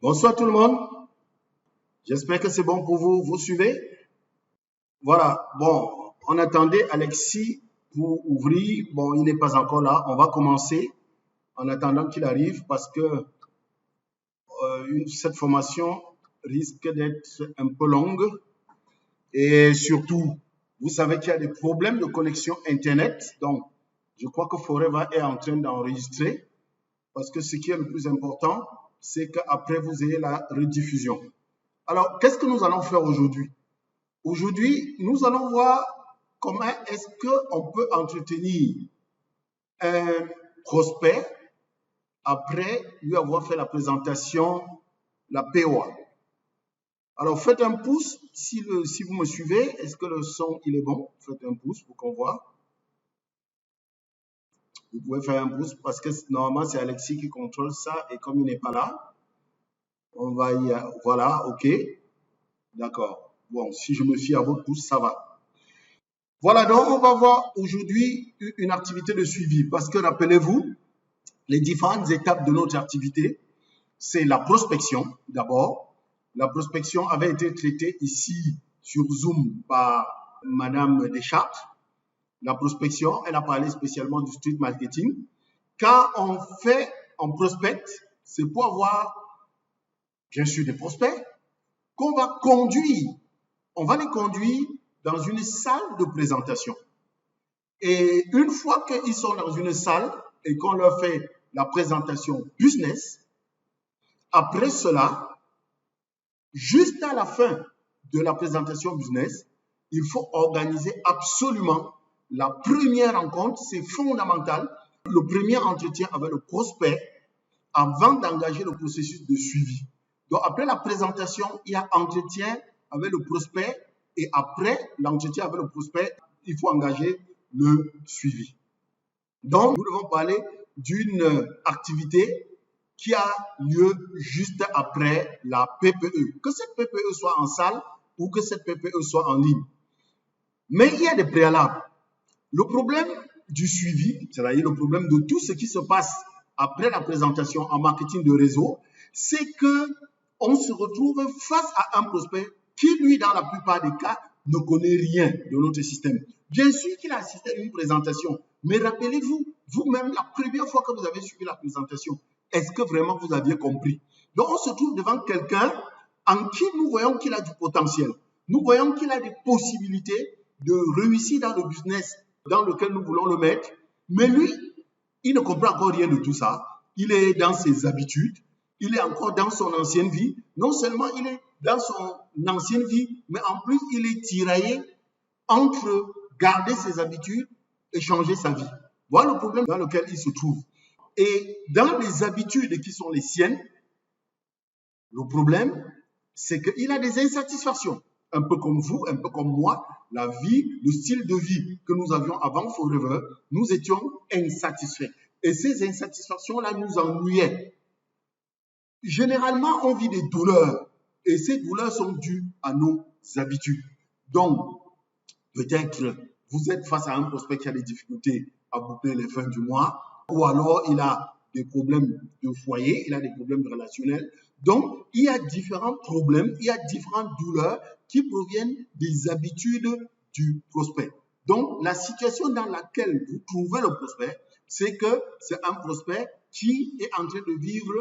Bonsoir tout le monde. J'espère que c'est bon pour vous. Vous suivez? Voilà. Bon, on attendait Alexis pour ouvrir. Bon, il n'est pas encore là. On va commencer en attendant qu'il arrive parce que cette formation risque d'être un peu longue. Et surtout, vous savez qu'il y a des problèmes de connexion Internet. Donc, je crois que Forever est en train d'enregistrer parce que ce qui est le plus important, c'est qu'après, vous ayez la rediffusion. Alors, qu'est-ce que nous allons faire aujourd'hui? Aujourd'hui, nous allons voir comment est-ce qu'on peut entretenir un prospect après lui avoir fait la présentation, la POA. Alors, faites un pouce si vous me suivez. Est-ce que le son, il est bon? Faites un pouce pour qu'on voit. Vous pouvez faire un pouce parce que normalement, c'est Alexis qui contrôle ça et comme il n'est pas là, on va y... Voilà, OK. D'accord. Bon, si je me fie à votre pouce, ça va. Voilà, donc on va voir aujourd'hui une activité de suivi parce que rappelez-vous, les différentes étapes de notre activité, c'est la prospection d'abord. La prospection avait été traitée ici sur Zoom par Madame Deschartres. La prospection, elle a parlé spécialement du street marketing. Quand on prospecte, c'est pour avoir, bien sûr, des prospects qu'on va conduire. On va les conduire dans une salle de présentation. Et une fois qu'ils sont dans une salle et qu'on leur fait la présentation business, après cela, juste à la fin de la présentation business, il faut organiser absolument la première rencontre, c'est fondamental, le premier entretien avec le prospect avant d'engager le processus de suivi. Donc après la présentation, il y a entretien avec le prospect et après l'entretien avec le prospect, il faut engager le suivi. Donc, nous devons parler d'une activité qui a lieu juste après la PPE. Que cette PPE soit en salle ou que cette PPE soit en ligne. Mais il y a des préalables. Le problème du suivi, c'est-à-dire le problème de tout ce qui se passe après la présentation en marketing de réseau, c'est qu'on se retrouve face à un prospect qui, lui, dans la plupart des cas, ne connaît rien de notre système. Bien sûr qu'il a assisté à une présentation, mais rappelez-vous, vous-même, la première fois que vous avez suivi la présentation, est-ce que vraiment vous aviez compris? Donc, on se trouve devant quelqu'un en qui nous voyons qu'il a du potentiel. Nous voyons qu'il a des possibilités de réussir dans le business dans lequel nous voulons le mettre, mais lui, il ne comprend encore rien de tout ça. Il est dans ses habitudes, il est encore dans son ancienne vie. Non seulement il est dans son ancienne vie, mais en plus, il est tiraillé entre garder ses habitudes et changer sa vie. Voilà le problème dans lequel il se trouve. Et dans les habitudes qui sont les siennes, le problème, c'est qu'il a des insatisfactions. Un peu comme vous, un peu comme moi, la vie, le style de vie que nous avions avant Forever, nous étions insatisfaits. Et ces insatisfactions-là nous ennuyaient. Généralement, on vit des douleurs. Et ces douleurs sont dues à nos habitudes. Donc, peut-être vous êtes face à un prospect qui a des difficultés à boucler les fins du mois, ou alors il a des problèmes de foyer, il a des problèmes relationnels. Donc, il y a différents problèmes, il y a différentes douleurs qui proviennent des habitudes du prospect. Donc, la situation dans laquelle vous trouvez le prospect, c'est que c'est un prospect qui est en train de vivre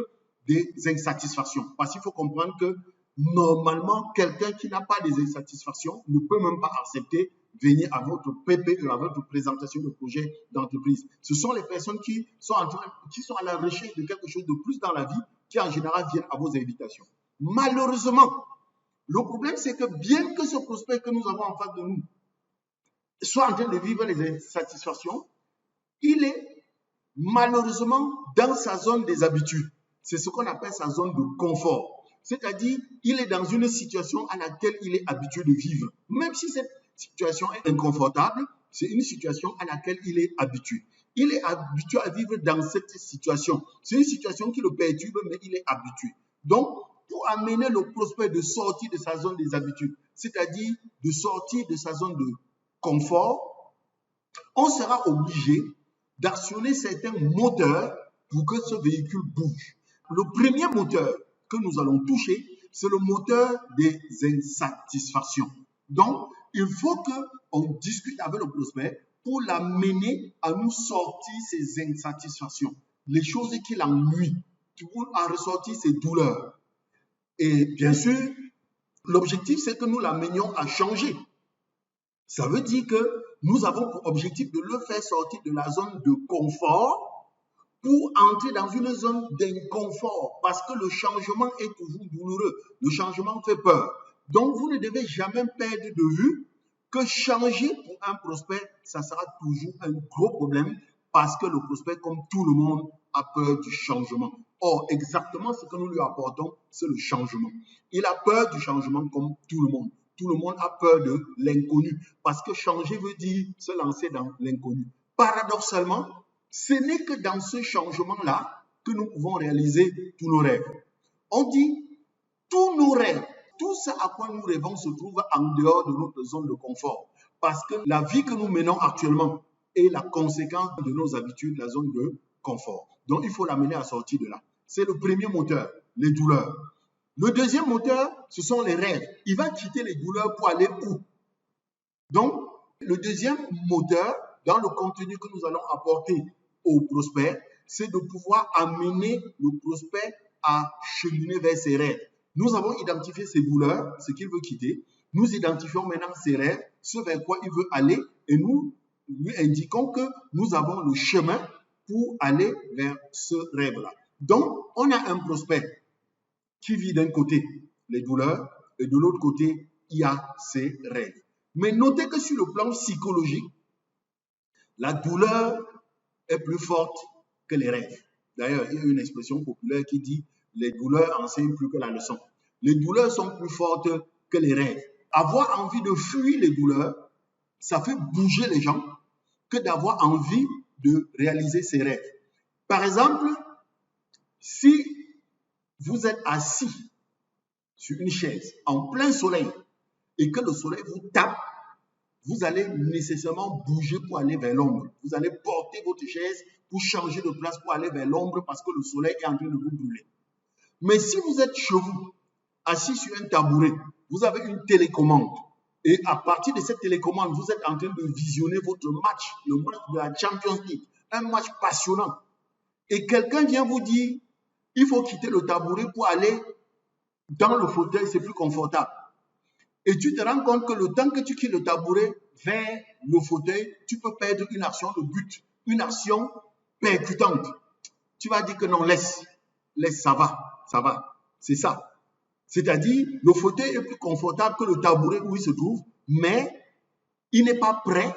des insatisfactions. Parce qu'il faut comprendre que normalement, quelqu'un qui n'a pas des insatisfactions ne peut même pas accepter venir à votre PPE, à votre présentation de projet d'entreprise. Ce sont les personnes qui sont à la recherche de quelque chose de plus dans la vie, qui en général viennent à vos invitations. Malheureusement, le problème c'est que bien que ce prospect que nous avons en face de nous soit en train de vivre les insatisfactions, il est malheureusement dans sa zone des habitudes. C'est ce qu'on appelle sa zone de confort. C'est-à-dire, il est dans une situation à laquelle il est habitué de vivre. Même si cette situation est inconfortable, c'est une situation à laquelle il est habitué. Il est habitué à vivre dans cette situation. C'est une situation qui le perturbe, mais il est habitué. Donc, pour amener le prospect de sortir de sa zone des habitudes, c'est-à-dire de sortir de sa zone de confort, on sera obligé d'actionner certains moteurs pour que ce véhicule bouge. Le premier moteur que nous allons toucher, c'est le moteur des insatisfactions. Donc, il faut qu'on discute avec le prospect pour l'amener à nous sortir ces insatisfactions, les choses qui l'ennuient, pour en ressortir ces douleurs. Et bien sûr, l'objectif, c'est que nous l'amenions à changer. Ça veut dire que nous avons pour objectif de le faire sortir de la zone de confort pour entrer dans une zone d'inconfort, parce que le changement est toujours douloureux. Le changement fait peur. Donc, vous ne devez jamais perdre de vue que changer pour un prospect, ça sera toujours un gros problème, parce que le prospect, comme tout le monde, a peur du changement. Or, exactement ce que nous lui apportons, c'est le changement. Il a peur du changement comme tout le monde. Tout le monde a peur de l'inconnu, parce que changer veut dire se lancer dans l'inconnu. Paradoxalement, ce n'est que dans ce changement-là que nous pouvons réaliser tous nos rêves. On dit, tous nos rêves, tout ce à quoi nous rêvons se trouve en dehors de notre zone de confort. Parce que la vie que nous menons actuellement est la conséquence de nos habitudes, la zone de confort. Donc, il faut l'amener à sortir de là. C'est le premier moteur, les douleurs. Le deuxième moteur, ce sont les rêves. Il va quitter les douleurs pour aller où? Donc, le deuxième moteur, dans le contenu que nous allons apporter au prospect, c'est de pouvoir amener le prospect à cheminer vers ses rêves. Nous avons identifié ses douleurs, ce qu'il veut quitter. Nous identifions maintenant ses rêves, ce vers quoi il veut aller, et nous lui indiquons que nous avons le chemin pour aller vers ce rêve-là. Donc, on a un prospect qui vit d'un côté les douleurs et de l'autre côté, il y a ses rêves. Mais notez que sur le plan psychologique, la douleur est plus forte que les rêves. D'ailleurs, il y a une expression populaire qui dit « les douleurs enseignent plus que la leçon ». Les douleurs sont plus fortes que les rêves. Avoir envie de fuir les douleurs, ça fait bouger les gens que d'avoir envie de réaliser ses rêves. Par exemple, si vous êtes assis sur une chaise en plein soleil et que le soleil vous tape, vous allez nécessairement bouger pour aller vers l'ombre. Vous allez porter votre chaise pour changer de place pour aller vers l'ombre parce que le soleil est en train de vous brûler. Mais si vous êtes chez vous, assis sur un tabouret, vous avez une télécommande et à partir de cette télécommande, vous êtes en train de visionner votre match, le match de la Champions League, un match passionnant. Et quelqu'un vient vous dire, il faut quitter le tabouret pour aller dans le fauteuil, c'est plus confortable. Et tu te rends compte que le temps que tu quittes le tabouret vers le fauteuil, tu peux perdre une action de but, une action percutante. Tu vas dire que non, laisse, ça va, c'est ça. C'est-à-dire, le fauteuil est plus confortable que le tabouret où il se trouve, mais il n'est pas prêt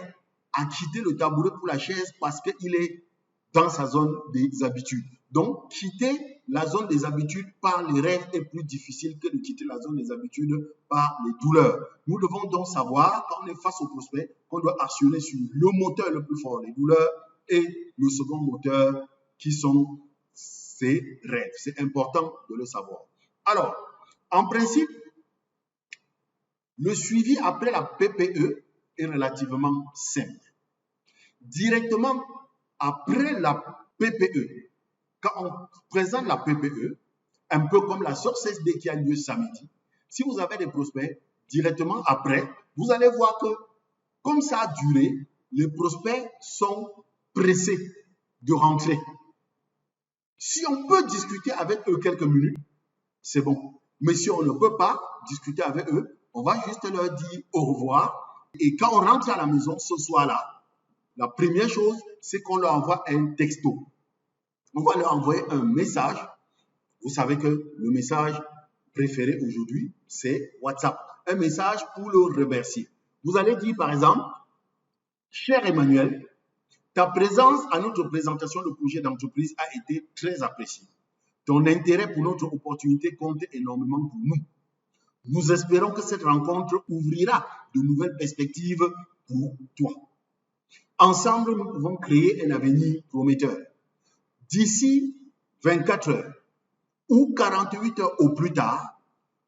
à quitter le tabouret pour la chaise parce qu'il est dans sa zone des habitudes. Donc, quitter la zone des habitudes par les rêves est plus difficile que de quitter la zone des habitudes par les douleurs. Nous devons donc savoir, quand on est face au prospect, qu'on doit actionner sur le moteur le plus fort, les douleurs, et le second moteur qui sont ses rêves. C'est important de le savoir. Alors, en principe, le suivi après la PPE est relativement simple. Directement après la PPE, quand on présente la PPE, un peu comme la Success Day qui a lieu samedi, si vous avez des prospects, directement après, vous allez voir que, comme ça a duré, les prospects sont pressés de rentrer. Si on peut discuter avec eux quelques minutes, c'est bon. Mais si on ne peut pas discuter avec eux, on va juste leur dire au revoir. Et quand on rentre à la maison ce soir-là, la première chose, c'est qu'on leur envoie un texto. On va leur envoyer un message. Vous savez que le message préféré aujourd'hui, c'est WhatsApp. Un message pour le remercier. Vous allez dire par exemple, cher Emmanuel, ta présence à notre présentation de projet d'entreprise a été très appréciée. Ton intérêt pour notre opportunité compte énormément pour nous. Nous espérons que cette rencontre ouvrira de nouvelles perspectives pour toi. Ensemble, nous pouvons créer un avenir prometteur. D'ici 24 heures ou 48 heures au plus tard,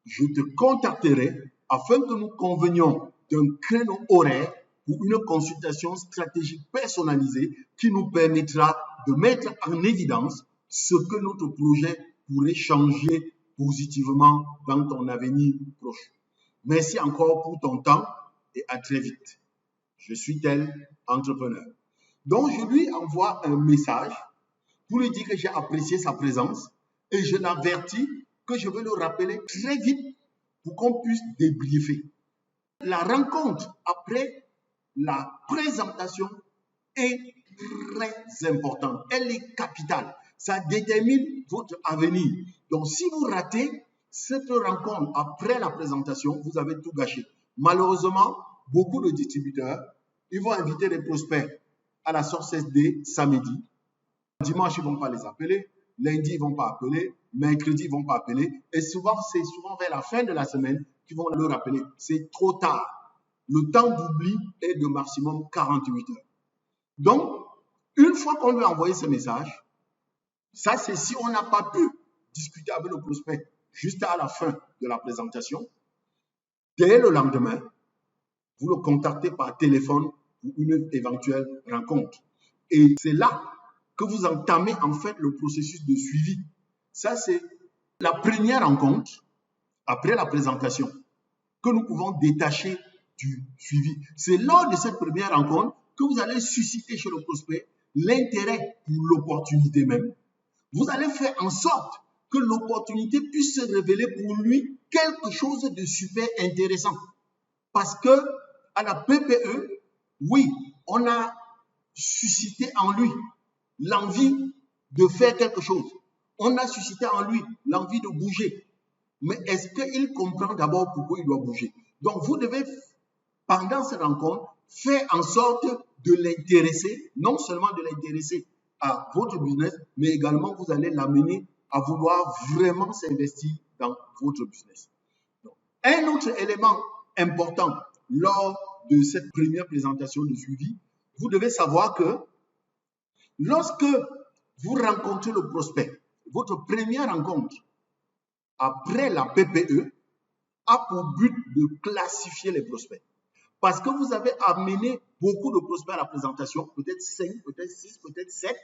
je te contacterai afin que nous convenions d'un créneau horaire pour une consultation stratégique personnalisée qui nous permettra de mettre en évidence ce que notre projet pourrait changer positivement dans ton avenir proche. Merci encore pour ton temps et à très vite. Je suis tel entrepreneur. Donc, je lui envoie un message pour lui dire que j'ai apprécié sa présence et je l'avertis que je vais le rappeler très vite pour qu'on puisse débriefer. La rencontre après la présentation est très importante. Elle est capitale. Ça détermine votre avenir. Donc, si vous ratez cette rencontre après la présentation, vous avez tout gâché. Malheureusement, beaucoup de distributeurs, ils vont inviter les prospects à la Success Day samedi. Dimanche, ils ne vont pas les appeler. Lundi, ils ne vont pas appeler. Mercredi, ils ne vont pas appeler. Et souvent, c'est souvent vers la fin de la semaine qu'ils vont leur appeler. C'est trop tard. Le temps d'oubli est de maximum 48 heures. Donc, une fois qu'on lui a envoyé ce message, ça c'est si on n'a pas pu discuter avec le prospect juste à la fin de la présentation. Dès le lendemain, vous le contactez par téléphone pour une éventuelle rencontre. Et c'est là que vous entamez en fait le processus de suivi. Ça, c'est la première rencontre après la présentation que nous pouvons détacher du suivi. C'est lors de cette première rencontre que vous allez susciter chez le prospect l'intérêt pour l'opportunité même. Vous allez faire en sorte que l'opportunité puisse se révéler pour lui quelque chose de super intéressant. Parce que à la PPE, oui, on a suscité en lui l'envie de faire quelque chose. On a suscité en lui l'envie de bouger. Mais est-ce qu'il comprend d'abord pourquoi il doit bouger? Donc, vous devez, pendant cette rencontre, faire en sorte de l'intéresser, non seulement de l'intéresser à votre business, mais également vous allez l'amener à vouloir vraiment s'investir dans votre business. Donc, un autre élément important lors de cette première présentation de suivi, vous devez savoir que lorsque vous rencontrez le prospect, votre première rencontre après la PPE a pour but de classifier les prospects. Parce que vous avez amené beaucoup de prospects à la présentation, peut-être 5, peut-être 6, peut-être 7,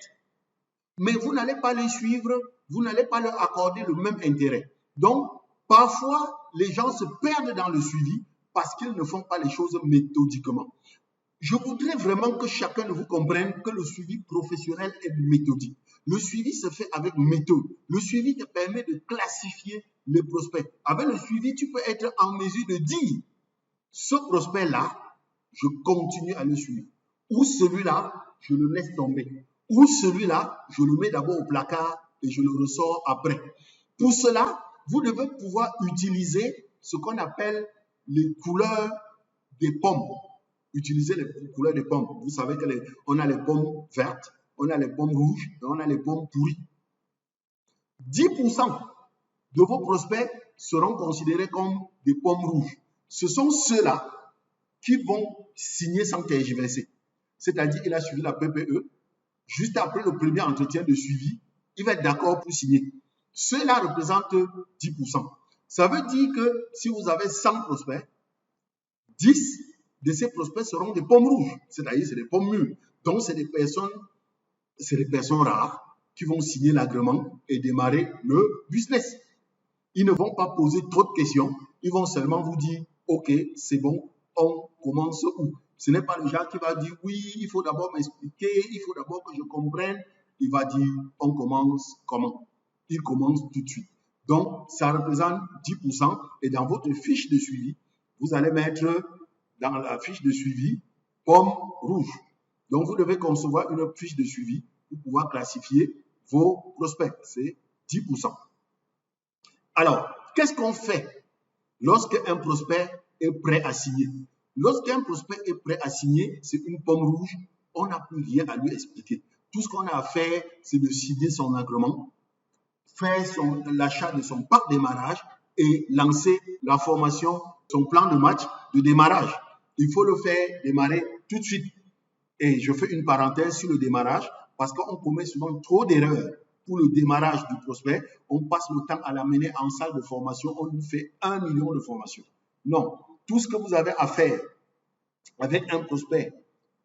mais vous n'allez pas les suivre, vous n'allez pas leur accorder le même intérêt. Donc, parfois, les gens se perdent dans le suivi parce qu'ils ne font pas les choses méthodiquement. Je voudrais vraiment que chacun de vous comprenne que le suivi professionnel est méthodique. Le suivi se fait avec méthode. Le suivi te permet de classifier les prospects. Avec le suivi, tu peux être en mesure de dire, ce prospect-là, je continue à le suivre. Ou celui-là, je le laisse tomber. Ou celui-là, je le mets d'abord au placard et je le ressors après. Pour cela, vous devez pouvoir utiliser ce qu'on appelle les couleurs des pommes. Utiliser les couleurs des pommes. Vous savez qu'on a les pommes vertes, on a les pommes rouges et on a les pommes pourries. 10% de vos prospects seront considérés comme des pommes rouges. Ce sont ceux-là qui vont signer sans tergiverser. C'est-à-dire, il a suivi la PPE. Juste après le premier entretien de suivi, il va être d'accord pour signer. Ceux-là représentent 10%. Ça veut dire que si vous avez 100 prospects, 10 de ces prospects seront des pommes rouges, c'est-à-dire c'est des pommes mûres. Donc, c'est des personnes rares qui vont signer l'agrément et démarrer le business. Ils ne vont pas poser trop de questions, ils vont seulement vous dire, OK, c'est bon, on commence où? Ce n'est pas le genre qui va dire, oui, il faut d'abord m'expliquer, il faut d'abord que je comprenne. Il va dire, on commence comment? Il commence tout de suite. Donc, ça représente 10% et dans votre fiche de suivi, vous allez mettre dans la fiche de suivi pomme rouge. Donc, vous devez concevoir une fiche de suivi pour pouvoir classifier vos prospects. C'est 10%. Alors, qu'est-ce qu'on fait lorsqu'un prospect est prêt à signer? Lorsqu'un prospect est prêt à signer, c'est une pomme rouge, on n'a plus rien à lui expliquer. Tout ce qu'on a à faire, c'est de signer son agrément, faire l'achat de son pack de démarrage et lancer la formation, son plan de match de démarrage. Il faut le faire démarrer tout de suite. Et je fais une parenthèse sur le démarrage parce qu'on commet souvent trop d'erreurs pour le démarrage du prospect. On passe le temps à l'amener en salle de formation, on lui fait 1 million de formations. Non, tout ce que vous avez à faire avec un prospect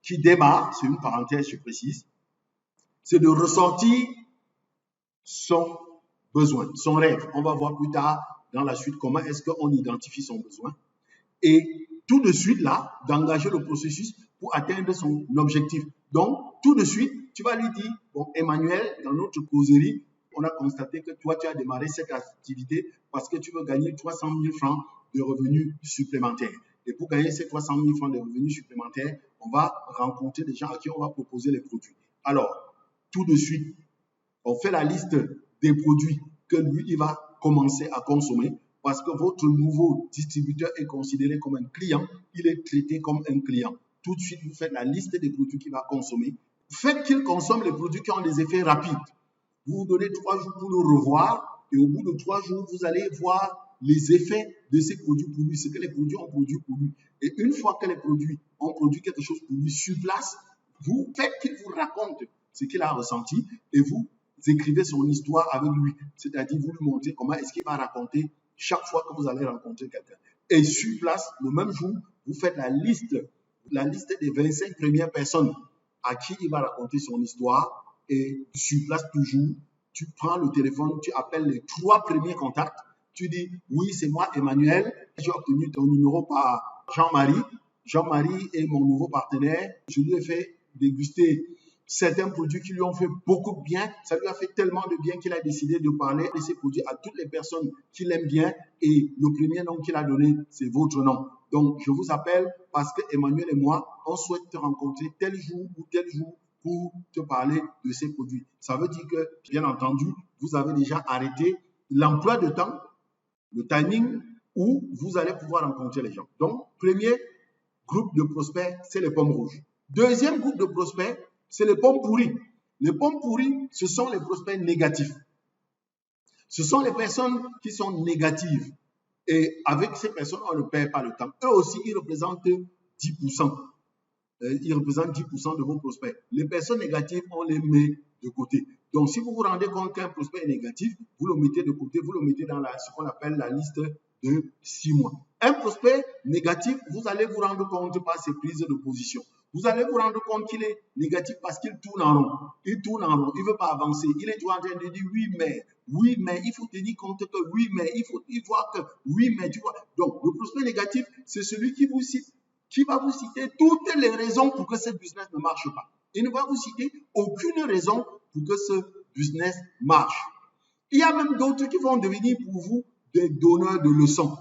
qui démarre, c'est une parenthèse, je précise, c'est de ressortir son besoin, son rêve. On va voir plus tard dans la suite comment est-ce qu'on identifie son besoin. Et tout de suite là, d'engager le processus pour atteindre son objectif. Donc, tout de suite, tu vas lui dire, bon, Emmanuel, dans notre causerie, on a constaté que toi, tu as démarré cette activité parce que tu veux gagner 300 000 francs de revenus supplémentaires. Et pour gagner ces 300 000 francs de revenus supplémentaires, on va rencontrer des gens à qui on va proposer les produits. Alors, tout de suite, on fait la liste des produits que lui, il va commencer à consommer parce que votre nouveau distributeur est considéré comme un client, il est traité comme un client. Tout de suite, vous faites la liste des produits qu'il va consommer. Faites qu'il consomme les produits qui ont des effets rapides. Vous vous donnez 3 jours pour le revoir et au bout de 3 jours, vous allez voir les effets de ces produits pour lui, ce que les produits ont produit pour lui. Et une fois que les produits ont produit quelque chose pour lui sur place, vous faites qu'il vous raconte ce qu'il a ressenti et vous écrivez son histoire avec lui. C'est-à-dire, vous lui montrez comment est-ce qu'il va raconter chaque fois que vous allez rencontrer quelqu'un. Et sur place, le même jour, vous faites la liste des 25 premières personnes à qui il va raconter son histoire. Et sur place, toujours, tu prends le téléphone, tu appelles les 3 premiers contacts. Tu dis, oui, c'est moi, Emmanuel. J'ai obtenu ton numéro par Jean-Marie. Jean-Marie est mon nouveau partenaire. Je lui ai fait déguster certains produits qui lui ont fait beaucoup de bien. Ça lui a fait tellement de bien qu'il a décidé de parler de ces produits à toutes les personnes qui l'aiment bien. Et le premier nom qu'il a donné, c'est votre nom. Donc, je vous appelle parce que Emmanuel et moi, on souhaite te rencontrer tel jour ou tel jour pour te parler de ces produits. Ça veut dire que, bien entendu, vous avez déjà arrêté l'emploi de temps, le timing où vous allez pouvoir rencontrer les gens. Donc, premier groupe de prospects, c'est les pommes rouges. Deuxième groupe de prospects, c'est les pommes pourries. Les pommes pourries, ce sont les prospects négatifs. Ce sont les personnes qui sont négatives. Et avec ces personnes, on ne perd pas le temps. Eux aussi, ils représentent 10%. Ils représentent 10% de vos prospects. Les personnes négatives, on les met de côté. Donc, si vous vous rendez compte qu'un prospect est négatif, vous le mettez de côté, vous le mettez dans ce qu'on appelle la liste de 6 mois. Un prospect négatif, vous allez vous rendre compte par ses prises de position. Vous allez vous rendre compte qu'il est négatif parce qu'il tourne en rond. Il tourne en rond, il ne veut pas avancer. Il est toujours en train de dire oui, mais, il faut tenir compte que oui, mais, il voit que oui, mais, tu vois. Donc, le prospect négatif, c'est celui qui vous cite, qui va vous citer toutes les raisons pour que ce business ne marche pas. Il ne va vous citer aucune raison pour que ce business marche. Il y a même d'autres qui vont devenir pour vous des donneurs de leçons.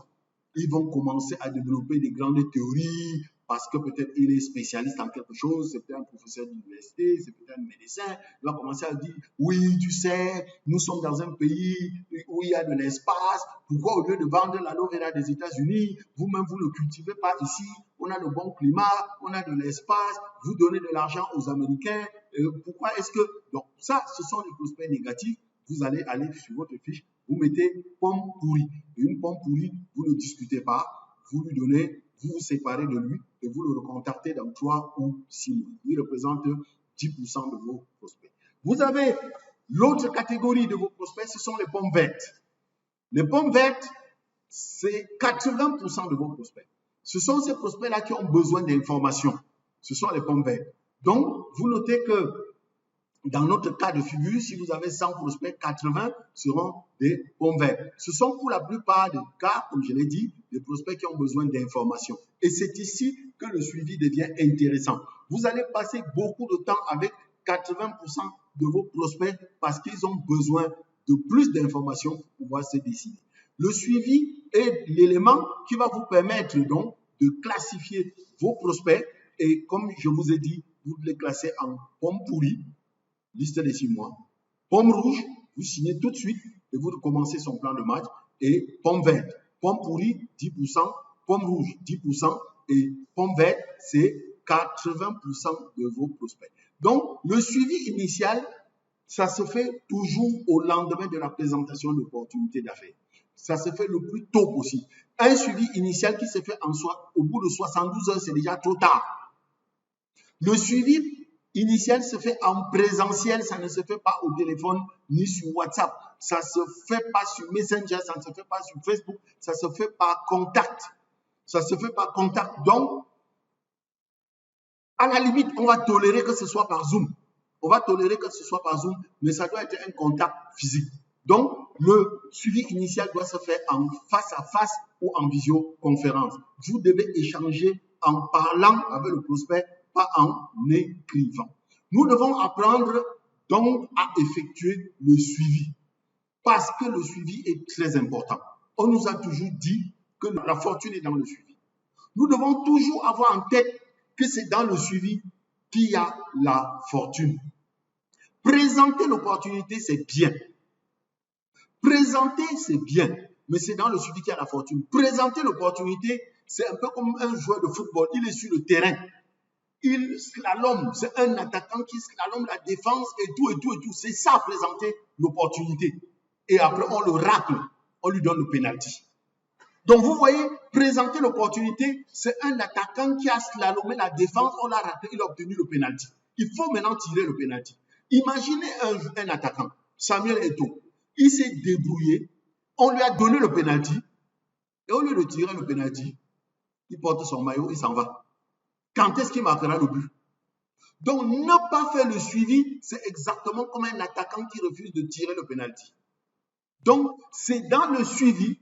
Ils vont commencer à développer des grandes théories parce que peut-être il est spécialiste en quelque chose, c'est peut-être un professeur d'université, c'est peut-être un médecin. Il va commencer à dire, oui, tu sais, nous sommes dans un pays où il y a de l'espace. Pourquoi au lieu de vendre l'aloe vera des États-Unis, vous-même vous ne le cultivez pas ici? On a le bon climat, on a de l'espace, vous donnez de l'argent aux Américains. Pourquoi est-ce que... Donc ça, ce sont les prospects négatifs. Vous allez aller sur votre fiche, vous mettez pomme pourrie. Et une pomme pourrie, vous ne discutez pas, vous lui donnez, vous vous séparez de lui et vous le recontactez dans 3 ou 6 mois. Il représente 10% de vos prospects. Vous avez l'autre catégorie de vos prospects, ce sont les pommes vertes. Les pommes vertes, c'est 80% de vos prospects. Ce sont ces prospects-là qui ont besoin d'informations. Ce sont les pommes vertes. Donc, vous notez que dans notre cas de figure, si vous avez 100 prospects, 80 seront des pommes vertes. Ce sont pour la plupart des cas, comme je l'ai dit, des prospects qui ont besoin d'informations. Et c'est ici que le suivi devient intéressant. Vous allez passer beaucoup de temps avec 80% de vos prospects parce qu'ils ont besoin de plus d'informations pour pouvoir se décider. Le suivi est l'élément qui va vous permettre donc de classifier vos prospects et comme je vous ai dit, vous les classez en pommes pourries, liste des 6 mois. Pomme rouge, vous signez tout de suite et vous commencez son plan de match. Et pomme verte, pomme pourrie, 10%, pomme rouge, 10%, et pomme verte, c'est 80% de vos prospects. Donc, le suivi initial, ça se fait toujours au lendemain de la présentation d'opportunités d'affaires. Ça se fait le plus tôt possible. Un suivi initial qui se fait en soi, au bout de 72 heures, c'est déjà trop tard. Le suivi initial se fait en présentiel, ça ne se fait pas au téléphone ni sur WhatsApp. Ça ne se fait pas sur Messenger, ça ne se fait pas sur Facebook, ça se fait par contact. Ça se fait par contact. Donc, à la limite, on va tolérer que ce soit par Zoom. On va tolérer que ce soit par Zoom, mais ça doit être un contact physique. Donc, le suivi initial doit se faire en face à face ou en visioconférence. Vous devez échanger en parlant avec le prospect, pas en écrivant. Nous devons apprendre donc à effectuer le suivi parce que le suivi est très important. On nous a toujours dit que la fortune est dans le suivi. Nous devons toujours avoir en tête que c'est dans le suivi qu'il y a la fortune. Présenter l'opportunité, c'est bien. Présenter, c'est bien, mais c'est dans le suivi qu'il y a la fortune. Présenter l'opportunité, c'est un peu comme un joueur de football. Il est sur le terrain. Il slalom. C'est un attaquant qui slalom la défense et tout, et tout, et tout. C'est ça, présenter l'opportunité. Et après, on le racle. On lui donne le pénalty. Donc, vous voyez, présenter l'opportunité, c'est un attaquant qui a slalomé la défense, on l'a raté, il a obtenu le pénalty. Il faut maintenant tirer le pénalty. Imaginez un attaquant, Samuel Eto'o. Il s'est débrouillé, on lui a donné le pénalty, et au lieu de tirer le pénalty, il porte son maillot, il s'en va. Quand est-ce qu'il marquera le but? Donc, ne pas faire le suivi, c'est exactement comme un attaquant qui refuse de tirer le pénalty. Donc, c'est dans le suivi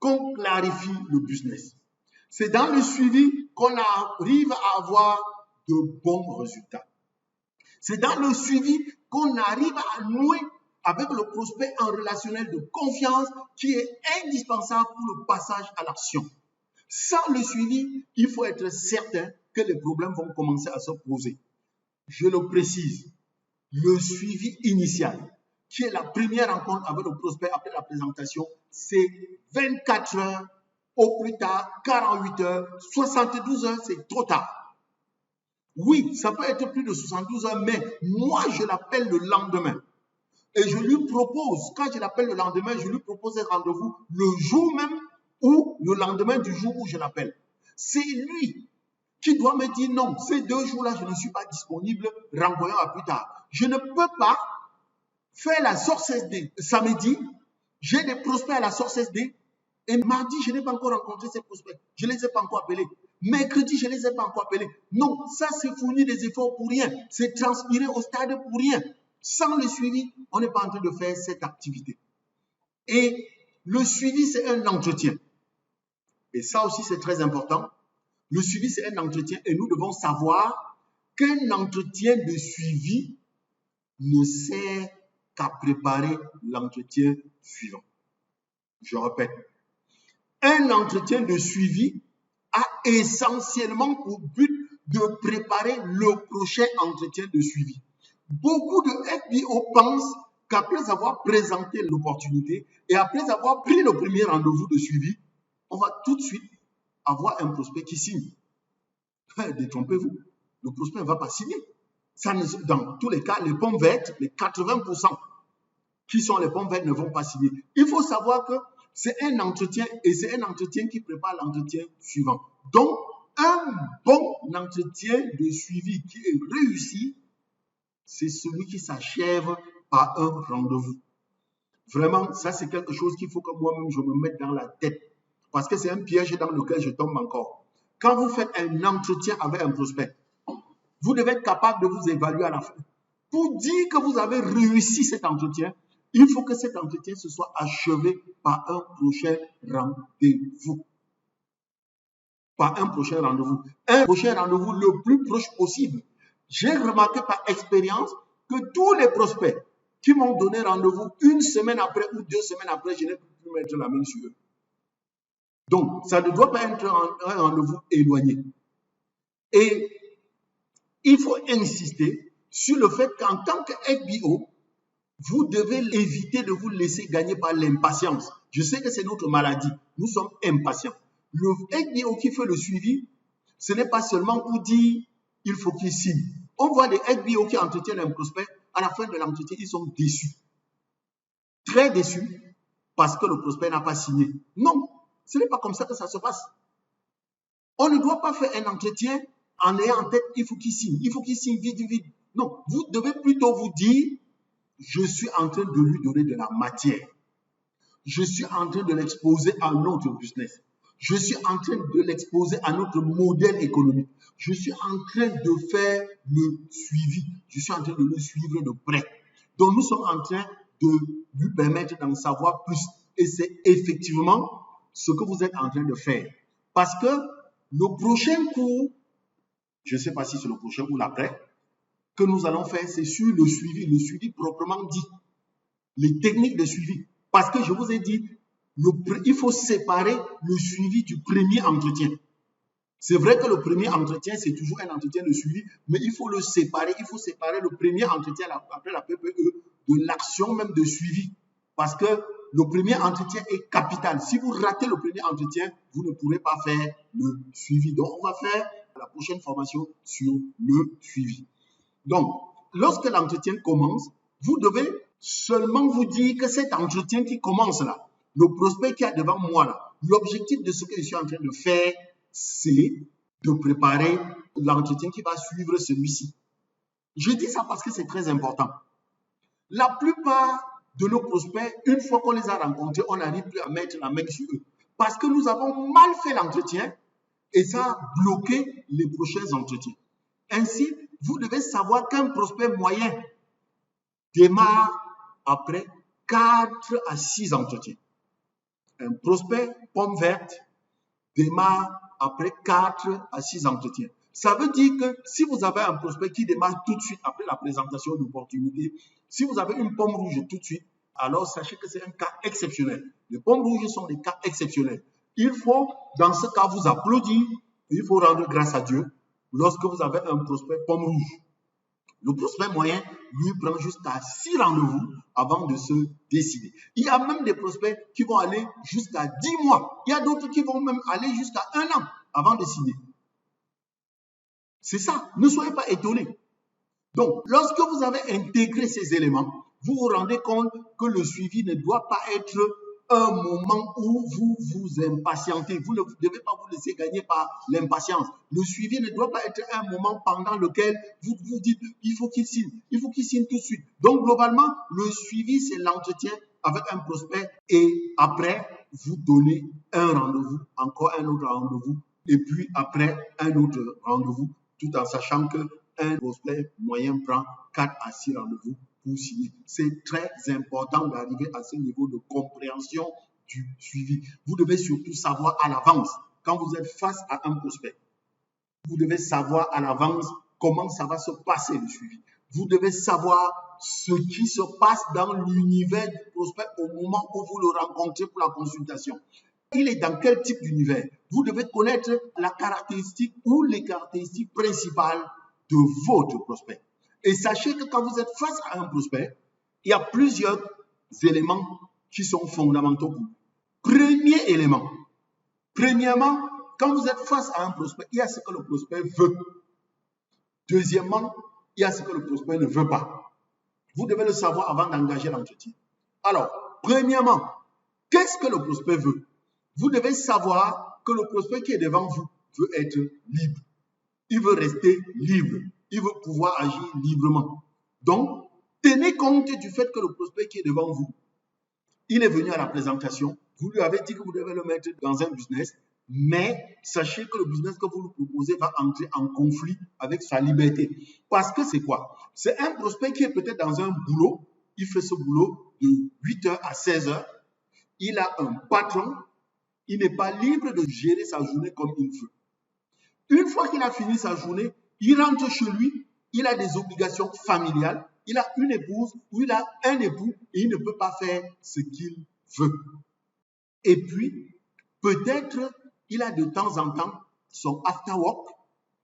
qu'on clarifie le business. C'est dans le suivi qu'on arrive à avoir de bons résultats. C'est dans le suivi qu'on arrive à nouer avec le prospect un relationnel de confiance qui est indispensable pour le passage à l'action. Sans le suivi, il faut être certain que les problèmes vont commencer à se poser. Je le précise, le suivi initial, qui est la première rencontre avec le prospect après la présentation, c'est 24 heures, au plus tard 48 heures, 72 heures, c'est trop tard. Oui, ça peut être plus de 72 heures, mais moi, je l'appelle le lendemain. Et je lui propose, quand je l'appelle le lendemain, je lui propose un rendez-vous le jour même ou le lendemain du jour où je l'appelle. C'est lui qui doit me dire non, ces 2 jours-là, je ne suis pas disponible, renvoyons à plus tard. Je ne peux pas faire la source SD. Samedi, j'ai des prospects à la source SD et mardi, je n'ai pas encore rencontré ces prospects. Je ne les ai pas encore appelés. Mercredi, je ne les ai pas encore appelés. Non, ça c'est fournir des efforts pour rien. C'est transpirer au stade pour rien. Sans le suivi, on n'est pas en train de faire cette activité. Et le suivi, c'est un entretien. Et ça aussi, c'est très important. Le suivi, c'est un entretien et nous devons savoir qu'un entretien de suivi ne sert qu'à préparer l'entretien suivant. Je répète, un entretien de suivi a essentiellement pour but de préparer le prochain entretien de suivi. Beaucoup de FBO pensent qu'après avoir présenté l'opportunité et après avoir pris le premier rendez-vous de suivi, on va tout de suite avoir un prospect qui signe. Détrompez-vous, le prospect ne va pas signer. Ça, dans tous les cas, les pommes vertes, les 80% qui sont les pommes vertes ne vont pas signer. Il faut savoir que c'est un entretien et c'est un entretien qui prépare l'entretien suivant. Donc, un bon entretien de suivi qui est réussi, c'est celui qui s'achève par un rendez-vous. Vraiment, ça c'est quelque chose qu'il faut que moi-même je me mette dans la tête. Parce que c'est un piège dans lequel je tombe encore. Quand vous faites un entretien avec un prospect, vous devez être capable de vous évaluer à la fin. Pour dire que vous avez réussi cet entretien, il faut que cet entretien se soit achevé par un prochain rendez-vous. Par un prochain rendez-vous. Un prochain rendez-vous le plus proche possible. J'ai remarqué par expérience que tous les prospects qui m'ont donné rendez-vous 1 semaine après ou 2 semaines après, je n'ai plus mettre la main sur eux. Donc, ça ne doit pas être un rendez-vous éloigné. Et il faut insister sur le fait qu'en tant que FBO, vous devez éviter de vous laisser gagner par l'impatience. Je sais que c'est notre maladie. Nous sommes impatients. Le FBO qui fait le suivi, ce n'est pas seulement pour dire il faut qu'il signe. On voit des FBO qui entretiennent un prospect, à la fin de l'entretien, ils sont déçus. Très déçus parce que le prospect n'a pas signé. Non, ce n'est pas comme ça que ça se passe. On ne doit pas faire un entretien en ayant en tête il faut qu'il signe vite, vite. Non, vous devez plutôt vous dire je suis en train de lui donner de la matière. Je suis en train de l'exposer à notre business. Je suis en train de l'exposer à notre modèle économique. Je suis en train de faire le suivi. Je suis en train de le suivre de près. Donc, nous sommes en train de lui permettre d'en savoir plus. Et c'est effectivement ce que vous êtes en train de faire. Parce que le prochain cours, je ne sais pas si c'est le prochain ou l'après, que nous allons faire, c'est sur le suivi proprement dit, les techniques de suivi. Parce que je vous ai dit, il faut séparer le suivi du premier entretien. C'est vrai que le premier entretien, c'est toujours un entretien de suivi, mais il faut le séparer. Il faut séparer le premier entretien après la PPE de l'action même de suivi. Parce que le premier entretien est capital. Si vous ratez le premier entretien, vous ne pourrez pas faire le suivi. Donc, on va faire la prochaine formation sur le suivi. Donc, lorsque l'entretien commence, vous devez seulement vous dire que cet entretien qui commence là, le prospect qui est devant moi là, l'objectif de ce que je suis en train de faire, c'est de préparer l'entretien qui va suivre celui-ci. Je dis ça parce que c'est très important. La plupart de nos prospects, une fois qu'on les a rencontrés, on n'arrive plus à mettre la main sur eux. Parce que nous avons mal fait l'entretien et ça a bloqué les prochains entretiens. Ainsi, vous devez savoir qu'un prospect moyen démarre après 4 à 6 entretiens. Un prospect pomme verte démarre après 4 à 6 entretiens. Ça veut dire que si vous avez un prospect qui démarre tout de suite après la présentation d'opportunité, si vous avez une pomme rouge tout de suite, alors sachez que c'est un cas exceptionnel. Les pommes rouges sont des cas exceptionnels. Il faut, dans ce cas, vous applaudir. Il faut rendre grâce à Dieu lorsque vous avez un prospect pomme rouge. Le prospect moyen, lui, prend jusqu'à 6 rendez-vous avant de se décider. Il y a même des prospects qui vont aller jusqu'à 10 mois. Il y a d'autres qui vont même aller jusqu'à 1 an avant de signer. C'est ça. Ne soyez pas étonnés. Donc, lorsque vous avez intégré ces éléments, vous vous rendez compte que le suivi ne doit pas être un moment où vous vous impatientez. Vous ne devez pas vous laisser gagner par l'impatience. Le suivi ne doit pas être un moment pendant lequel vous vous dites il faut qu'il signe tout de suite. Donc, globalement, le suivi, c'est l'entretien avec un prospect et après, vous donnez un rendez-vous, encore un autre rendez-vous et puis après, un autre rendez-vous, tout en sachant qu'un prospect moyen prend 4 à 6 rendez-vous pour signer. C'est très important d'arriver à ce niveau de compréhension du suivi. Vous devez surtout savoir à l'avance, quand vous êtes face à un prospect, vous devez savoir à l'avance comment ça va se passer le suivi. Vous devez savoir ce qui se passe dans l'univers du prospect au moment où vous le rencontrez pour la consultation. Il est dans quel type d'univers? Vous devez connaître la caractéristique ou les caractéristiques principales de votre prospect. Et sachez que quand vous êtes face à un prospect, il y a plusieurs éléments qui sont fondamentaux pour vous. Premier élément. Premièrement, quand vous êtes face à un prospect, il y a ce que le prospect veut. Deuxièmement, il y a ce que le prospect ne veut pas. Vous devez le savoir avant d'engager l'entretien. Alors, premièrement, qu'est-ce que le prospect veut? Vous devez savoir que le prospect qui est devant vous veut être libre. Il veut rester libre. Il veut pouvoir agir librement. Donc, tenez compte du fait que le prospect qui est devant vous, il est venu à la présentation. Vous lui avez dit que vous devez le mettre dans un business, mais sachez que le business que vous lui proposez va entrer en conflit avec sa liberté. Parce que c'est quoi? C'est un prospect qui est peut-être dans un boulot. Il fait ce boulot de 8h à 16h. Il a un patron. Il n'est pas libre de gérer sa journée comme il veut. Une fois qu'il a fini sa journée, il rentre chez lui, il a des obligations familiales, il a une épouse ou il a un époux et il ne peut pas faire ce qu'il veut. Et puis, peut-être, il a de temps en temps son after work,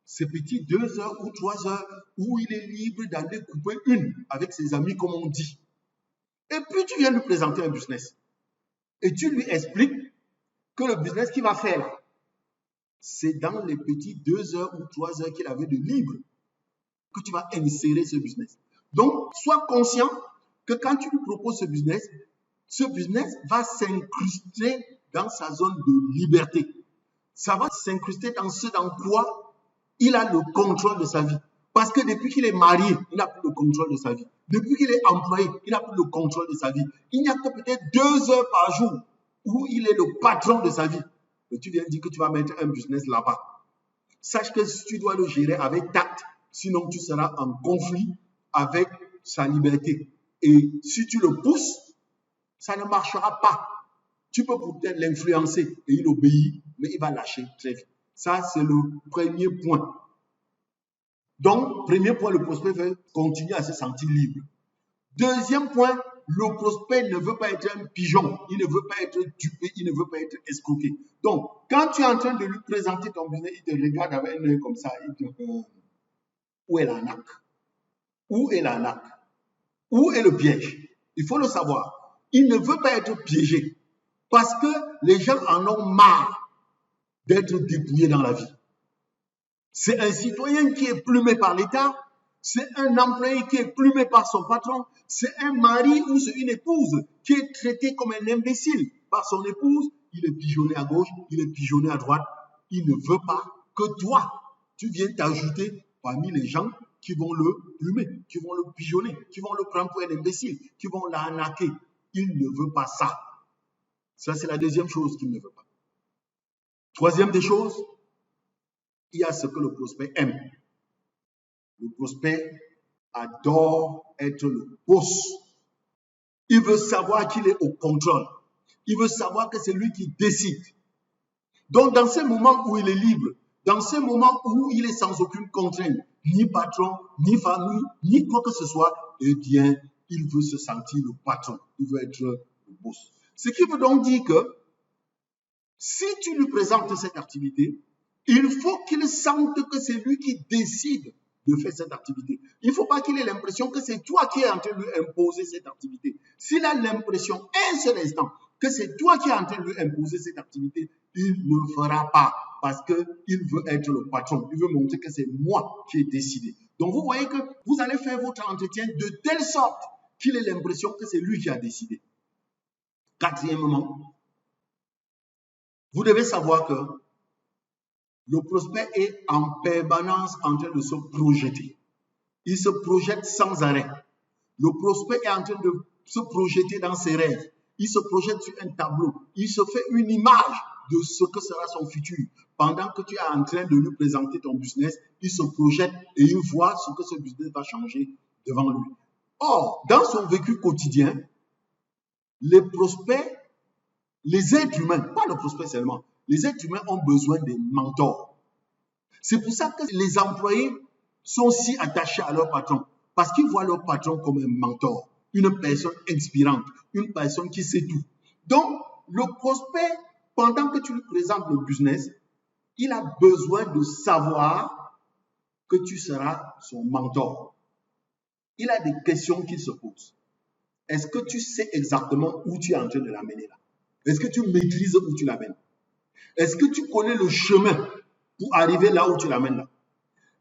ces petits 2 heures ou 3 heures où il est libre d'aller couper une avec ses amis, comme on dit. Et puis, tu viens lui présenter un business. Et tu lui expliques que le business qu'il va faire, c'est dans les petits 2 heures ou 3 heures qu'il avait de libre que tu vas insérer ce business. Donc, sois conscient que quand tu lui proposes ce business va s'incruster dans sa zone de liberté. Ça va s'incruster dans ce dans quoi il a le contrôle de sa vie. Parce que depuis qu'il est marié, il n'a plus le contrôle de sa vie. Depuis qu'il est employé, il n'a plus le contrôle de sa vie. Il n'y a que peut-être 2 heures par jour où il est le patron de sa vie. Et tu viens dire que tu vas mettre un business là-bas. Sache que tu dois le gérer avec tact, sinon tu seras en conflit avec sa liberté. Et si tu le pousses, ça ne marchera pas. Tu peux peut-être l'influencer et il obéit, mais il va lâcher très vite. Ça, c'est le premier point. Donc, premier point, le prospect veut continuer à se sentir libre. Deuxième point, le prospect ne veut pas être un pigeon, il ne veut pas être dupé, il ne veut pas être escroqué. Donc, quand tu es en train de lui présenter ton business, il te regarde avec un œil comme ça, il te dit, où est l'arnaque? Où est l'arnaque? Où est le piège? Il faut le savoir. Il ne veut pas être piégé parce que les gens en ont marre d'être dépouillés dans la vie. C'est un citoyen qui est plumé par l'État, c'est un employé qui est plumé par son patron, c'est un mari ou c'est une épouse qui est traité comme un imbécile par son épouse. Il est pigeonné à gauche, il est pigeonné à droite. Il ne veut pas que toi, tu viennes t'ajouter parmi les gens qui vont le plumer, qui vont le pigeonner, qui vont le prendre pour un imbécile, qui vont l'arnaquer. Il ne veut pas ça. Ça, c'est la deuxième chose qu'il ne veut pas. Troisième des choses, il y a ce que le prospect aime. Le prospect adore être le boss. Il veut savoir qu'il est au contrôle. Il veut savoir que c'est lui qui décide. Donc, dans ces moments où il est libre, dans ces moments où il est sans aucune contrainte, ni patron, ni famille, ni quoi que ce soit, eh bien, il veut se sentir le patron. Il veut être le boss. Ce qui veut donc dire que si tu lui présentes cette activité, il faut qu'il sente que c'est lui qui décide de faire cette activité. Il ne faut pas qu'il ait l'impression que c'est toi qui es en train de lui imposer cette activité. S'il a l'impression, un seul instant, que c'est toi qui es en train de lui imposer cette activité, il ne le fera pas parce qu'il veut être le patron. Il veut montrer que c'est moi qui ai décidé. Donc vous voyez que vous allez faire votre entretien de telle sorte qu'il ait l'impression que c'est lui qui a décidé. Quatrièmement, vous devez savoir que le prospect est en permanence en train de se projeter. Il se projette sans arrêt. Le prospect est en train de se projeter dans ses rêves. Il se projette sur un tableau. Il se fait une image de ce que sera son futur. Pendant que tu es en train de lui présenter ton business, il se projette et il voit ce que ce business va changer devant lui. Or, dans son vécu quotidien, les prospects, les êtres humains, pas le prospect seulement, les êtres humains ont besoin des mentors. C'est pour ça que les employés sont si attachés à leur patron, parce qu'ils voient leur patron comme un mentor, une personne inspirante, une personne qui sait tout. Donc, le prospect, pendant que tu lui présentes le business, il a besoin de savoir que tu seras son mentor. Il a des questions qu'il se pose. Est-ce que tu sais exactement où tu es en train de l'amener là? Est-ce que tu maîtrises où tu l'amènes? Est-ce que tu connais le chemin pour arriver là où tu l'amènes là?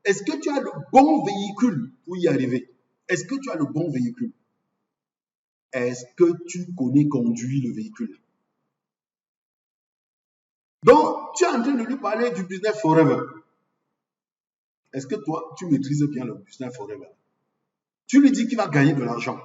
Est-ce que tu as le bon véhicule pour y arriver? Est-ce que tu as le bon véhicule? Est-ce que tu connais conduire le véhicule? Donc, tu es en train de lui parler du business forever. Est-ce que toi, tu maîtrises bien le business forever? Tu lui dis qu'il va gagner de l'argent.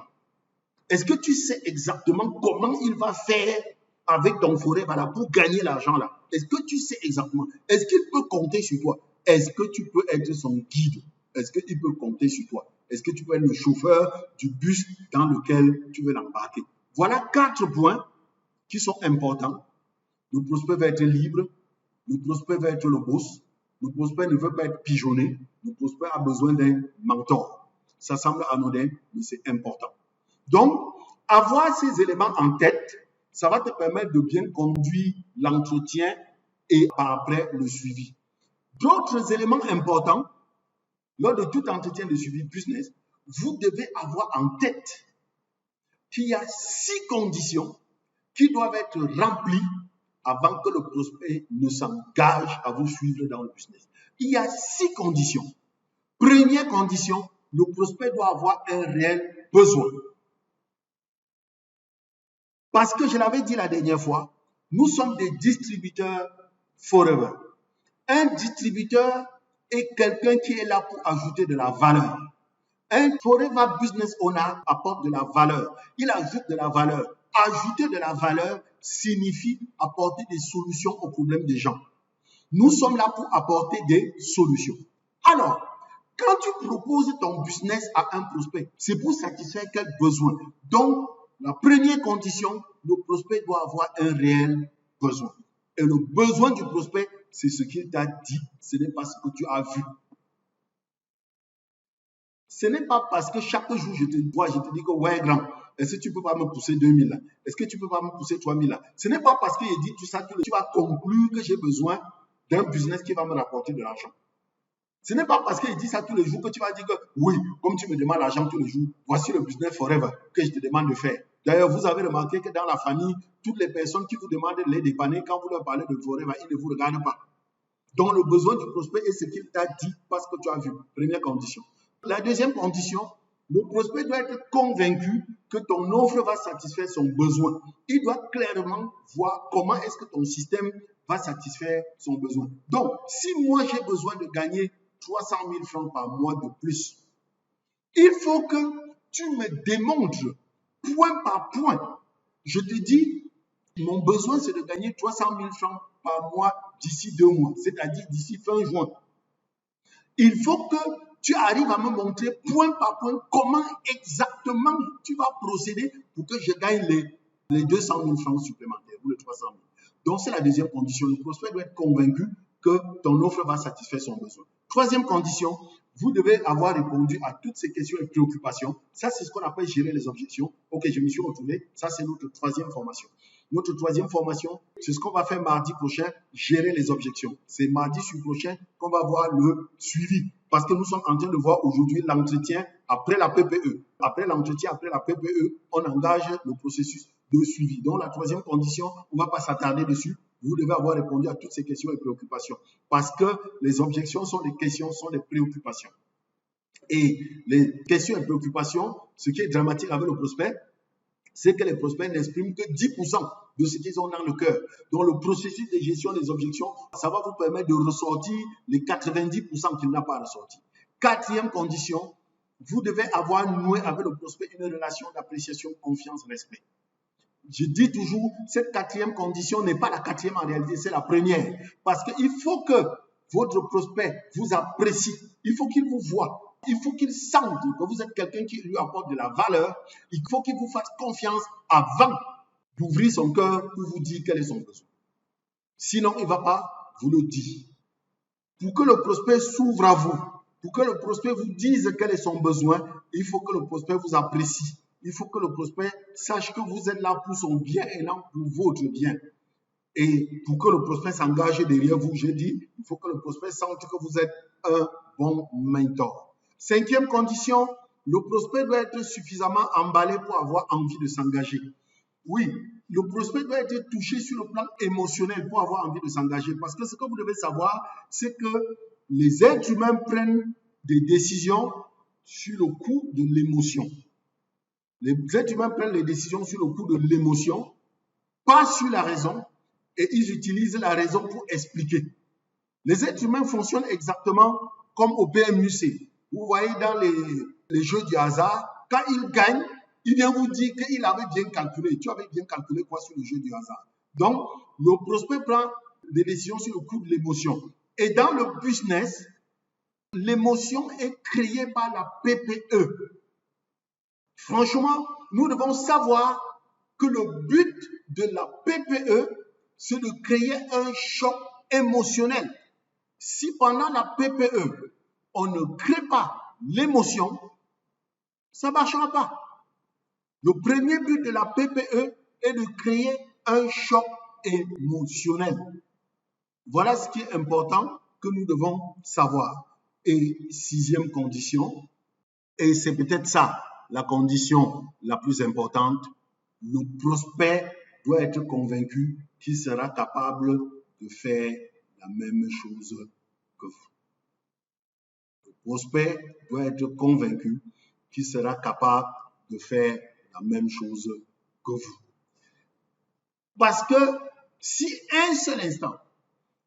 Est-ce que tu sais exactement comment il va faire avec ton forever là pour gagner l'argent là? Est-ce que tu sais exactement? Est-ce qu'il peut compter sur toi? Est-ce que tu peux être son guide? Est-ce qu'il peut compter sur toi? Est-ce que tu peux être le chauffeur du bus dans lequel tu veux l'embarquer? Voilà 4 points qui sont importants. Le prospect va être libre. Le prospect va être le boss. Le prospect ne veut pas être pigeonné. Le prospect a besoin d'un mentor. Ça semble anodin, mais c'est important. Donc, avoir ces éléments en tête, ça va te permettre de bien conduire l'entretien et par après le suivi. D'autres éléments importants, lors de tout entretien de suivi business, vous devez avoir en tête qu'il y a 6 conditions qui doivent être remplies avant que le prospect ne s'engage à vous suivre dans le business. Il y a 6 conditions. Première condition, le prospect doit avoir un réel besoin. Parce que je l'avais dit la dernière fois, nous sommes des distributeurs forever. Un distributeur est quelqu'un qui est là pour ajouter de la valeur. Un forever business owner apporte de la valeur. Il ajoute de la valeur. Ajouter de la valeur signifie apporter des solutions aux problèmes des gens. Nous sommes là pour apporter des solutions. Alors, Quand tu proposes ton business à un prospect, c'est pour satisfaire quel besoin. Donc, la première condition, le prospect doit avoir un réel besoin. Et le besoin du prospect, c'est ce qu'il t'a dit, ce n'est pas ce que tu as vu. Ce n'est pas parce que chaque jour je te vois, je te dis que ouais grand, est-ce que tu ne peux pas me pousser 2000 là? Est-ce que tu ne peux pas me pousser 3000 là? Ce n'est pas parce qu'il dit tout ça que tu vas conclure que j'ai besoin d'un business qui va me rapporter de l'argent. Ce n'est pas parce qu'il dit ça tous les jours que tu vas dire que oui, comme tu me demandes l'argent tous les jours, voici le business forever que je te demande de faire. D'ailleurs, vous avez remarqué que dans la famille, toutes les personnes qui vous demandent de les dépanner, quand vous leur parlez de forever, ils ne vous regardent pas. Donc, le besoin du prospect est ce qu'il t'a dit parce que tu as vu. Première condition. La deuxième condition, le prospect doit être convaincu que ton offre va satisfaire son besoin. Il doit clairement voir comment est-ce que ton système va satisfaire son besoin. Donc, si moi j'ai besoin de gagner 300 000 francs par mois de plus, il faut que tu me démontres point par point. Je te dis, mon besoin c'est de gagner 300 000 francs par mois d'ici 2 mois, c'est-à-dire d'ici fin juin. Il faut que tu arrives à me montrer point par point comment exactement tu vas procéder pour que je gagne les 200 000 francs supplémentaires ou les 300 000. Donc, c'est la deuxième condition. Le prospect doit être convaincu que ton offre va satisfaire son besoin. Troisième condition, vous devez avoir répondu à toutes ces questions et préoccupations. Ça, c'est ce qu'on appelle gérer les objections. Ok, je me suis retrouvé. Ça, c'est notre troisième formation. Notre troisième formation, c'est ce qu'on va faire mardi prochain, gérer les objections. C'est mardi prochain qu'on va voir le suivi. Parce que nous sommes en train de voir aujourd'hui l'entretien après la PPE. Après l'entretien, après la PPE, on engage le processus de suivi. Donc, la troisième condition, on ne va pas s'attarder dessus. Vous devez avoir répondu à toutes ces questions et préoccupations. Parce que les objections sont des questions, sont des préoccupations. Et les questions et préoccupations, ce qui est dramatique avec le prospect, c'est que les prospects n'expriment que 10% de ce qu'ils ont dans le cœur. Donc, le processus de gestion des objections, ça va vous permettre de ressortir les 90% qu'il n'a pas ressorti. Quatrième condition, vous devez avoir noué avec le prospect une relation d'appréciation, confiance, respect. Je dis toujours, cette quatrième condition n'est pas la quatrième en réalité, c'est la première. Parce qu'il faut que votre prospect vous apprécie. Il faut qu'il vous voie. Il faut qu'il sente que vous êtes quelqu'un qui lui apporte de la valeur. Il faut qu'il vous fasse confiance avant d'ouvrir son cœur pour vous dire quel est son besoin. Sinon, il ne va pas vous le dire. Pour que le prospect s'ouvre à vous, pour que le prospect vous dise quel est son besoin, il faut que le prospect vous apprécie. Il faut que le prospect sache que vous êtes là pour son bien et non pour votre bien. Et pour que le prospect s'engage derrière vous, je dis, il faut que le prospect sente que vous êtes un bon mentor. Cinquième condition, le prospect doit être suffisamment emballé pour avoir envie de s'engager. Oui, le prospect doit être touché sur le plan émotionnel pour avoir envie de s'engager. Parce que ce que vous devez savoir, c'est que les êtres humains prennent des décisions sur le coup de l'émotion. Les êtres humains prennent les décisions sur le coup de l'émotion, pas sur la raison, et ils utilisent la raison pour expliquer. Les êtres humains fonctionnent exactement comme au PMUC. Vous voyez dans les jeux du hasard, quand il gagne, il vient vous dire qu'il avait bien calculé. Tu avais bien calculé quoi sur le jeu du hasard. Donc, le prospect prend des décisions sur le coup de l'émotion. Et dans le business, l'émotion est créée par la PPE. Franchement, nous devons savoir que le but de la PPE, c'est de créer un choc émotionnel. Si pendant la PPE, on ne crée pas l'émotion, ça ne marchera pas. Le premier but de la PPE est de créer un choc émotionnel. Voilà ce qui est important que nous devons savoir. Et sixième condition, et c'est peut-être ça la condition la plus importante, le prospect doit être convaincu qu'il sera capable de faire la même chose que vous. Le prospect doit être convaincu qu'il sera capable de faire la même chose que vous. Parce que si un seul instant,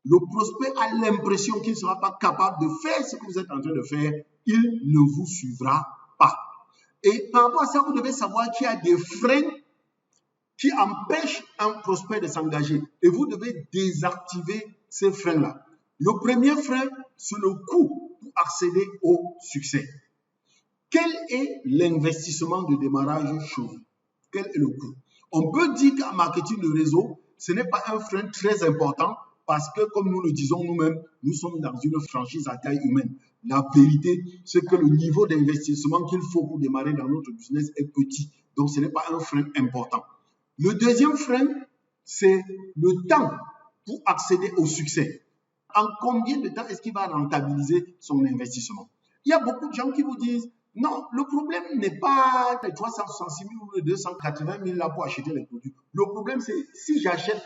le prospect a l'impression qu'il ne sera pas capable de faire ce que vous êtes en train de faire, il ne vous suivra pas. Et par rapport à ça, vous devez savoir qu'il y a des freins qui empêchent un prospect de s'engager. Et vous devez désactiver ces freins-là. Le premier frein, c'est le coût. pour accéder au succès. Quel est l'investissement de démarrage chez vous? Quel est le coût? On peut dire qu'en marketing de réseau, ce n'est pas un frein très important parce que, comme nous le disons nous-mêmes, nous sommes dans une franchise à taille humaine. La vérité, c'est que le niveau d'investissement qu'il faut pour démarrer dans notre business est petit. Donc, ce n'est pas un frein important. Le deuxième frein, c'est le temps pour accéder au succès. En combien de temps est-ce qu'il va rentabiliser son investissement? Il y a beaucoup de gens qui vous disent, non, le problème n'est pas les 366 000 ou les 280 000 là pour acheter les produits. Le problème, c'est si j'achète,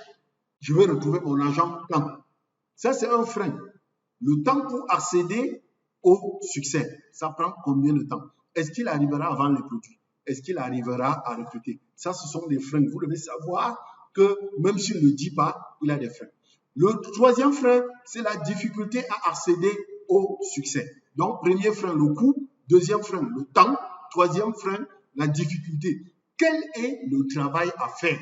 je vais retrouver mon argent quand. Ça, c'est un frein. Le temps pour accéder au succès, ça prend combien de temps? Est-ce qu'il arrivera à vendre les produits? Est-ce qu'il arrivera à recruter? Ça, ce sont des freins. Vous devez savoir que même s'il ne le dit pas, il a des freins. Le troisième frein, c'est la difficulté à accéder au succès. Donc, premier frein, le coût. Deuxième frein, le temps. Troisième frein, la difficulté. Quel est le travail à faire?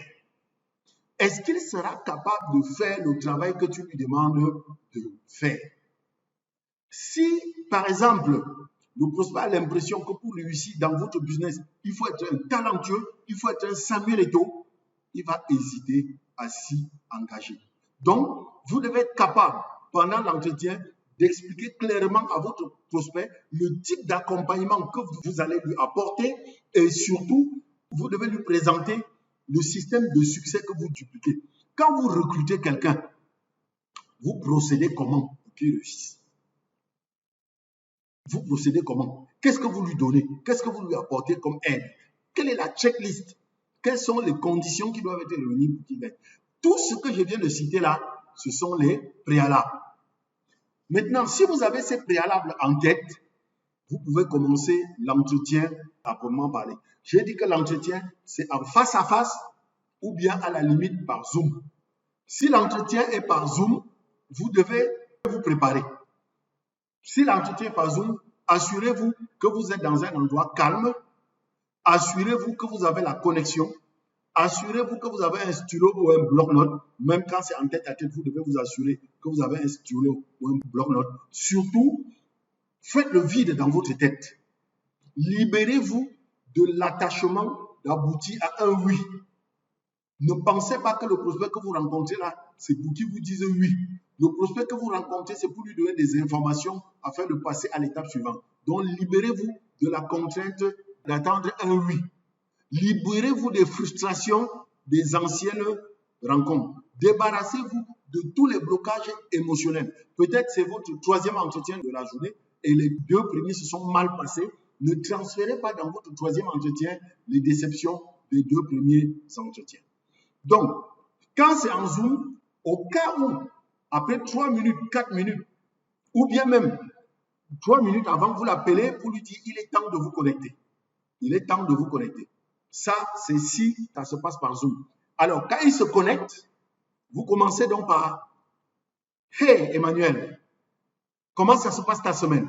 Est-ce qu'il sera capable de faire le travail que tu lui demandes de faire? Si, par exemple, le prospect a l'impression que pour réussir dans votre business, il faut être un talentueux, il faut être un Samuel Eto'o, il va hésiter à s'y engager. Donc, vous devez être capable, pendant l'entretien, d'expliquer clairement à votre prospect le type d'accompagnement que vous allez lui apporter et surtout, vous devez lui présenter le système de succès que vous dupliquez. Quand vous recrutez quelqu'un, vous procédez comment pour qu'il réussisse? Vous procédez comment? Qu'est-ce que vous lui donnez? Qu'est-ce que vous lui apportez comme aide? Quelle est la checklist? Quelles sont les conditions qui doivent être réunies pour qu'il gagne? Tout ce que je viens de citer là, ce sont les préalables. Maintenant, si vous avez ces préalables en tête, vous pouvez commencer l'entretien à proprement parler. J'ai dit que l'entretien, c'est en face à face ou bien à la limite par Zoom. Si l'entretien est par Zoom, vous devez vous préparer. Si l'entretien est par Zoom, assurez-vous que vous êtes dans un endroit calme. Assurez-vous que vous avez la connexion. Assurez-vous que vous avez un stylo ou un bloc-notes. Même quand c'est en tête à tête, vous devez vous assurer que vous avez un stylo ou un bloc-notes. Surtout, faites le vide dans votre tête. Libérez-vous de l'attachement d'aboutir à un oui. Ne pensez pas que le prospect que vous rencontrez là, c'est pour qu'il vous dise oui. Le prospect que vous rencontrez, c'est pour lui donner des informations afin de passer à l'étape suivante. Donc, libérez-vous de la contrainte d'attendre un oui. Libérez-vous des frustrations des anciennes rencontres. Débarrassez-vous de tous les blocages émotionnels. Peut-être c'est votre troisième entretien de la journée et les deux premiers se sont mal passés. Ne transférez pas dans votre troisième entretien les déceptions des deux premiers entretiens. Donc, quand c'est en Zoom, au cas où, après 3 minutes, 4 minutes, ou bien même 3 minutes avant, vous l'appelez pour lui dire, il est temps de vous connecter. Il est temps de vous connecter. Ça, c'est si ça se passe par Zoom. Alors, quand il se connecte, vous commencez donc par « Hey, Emmanuel, comment ça se passe ta semaine?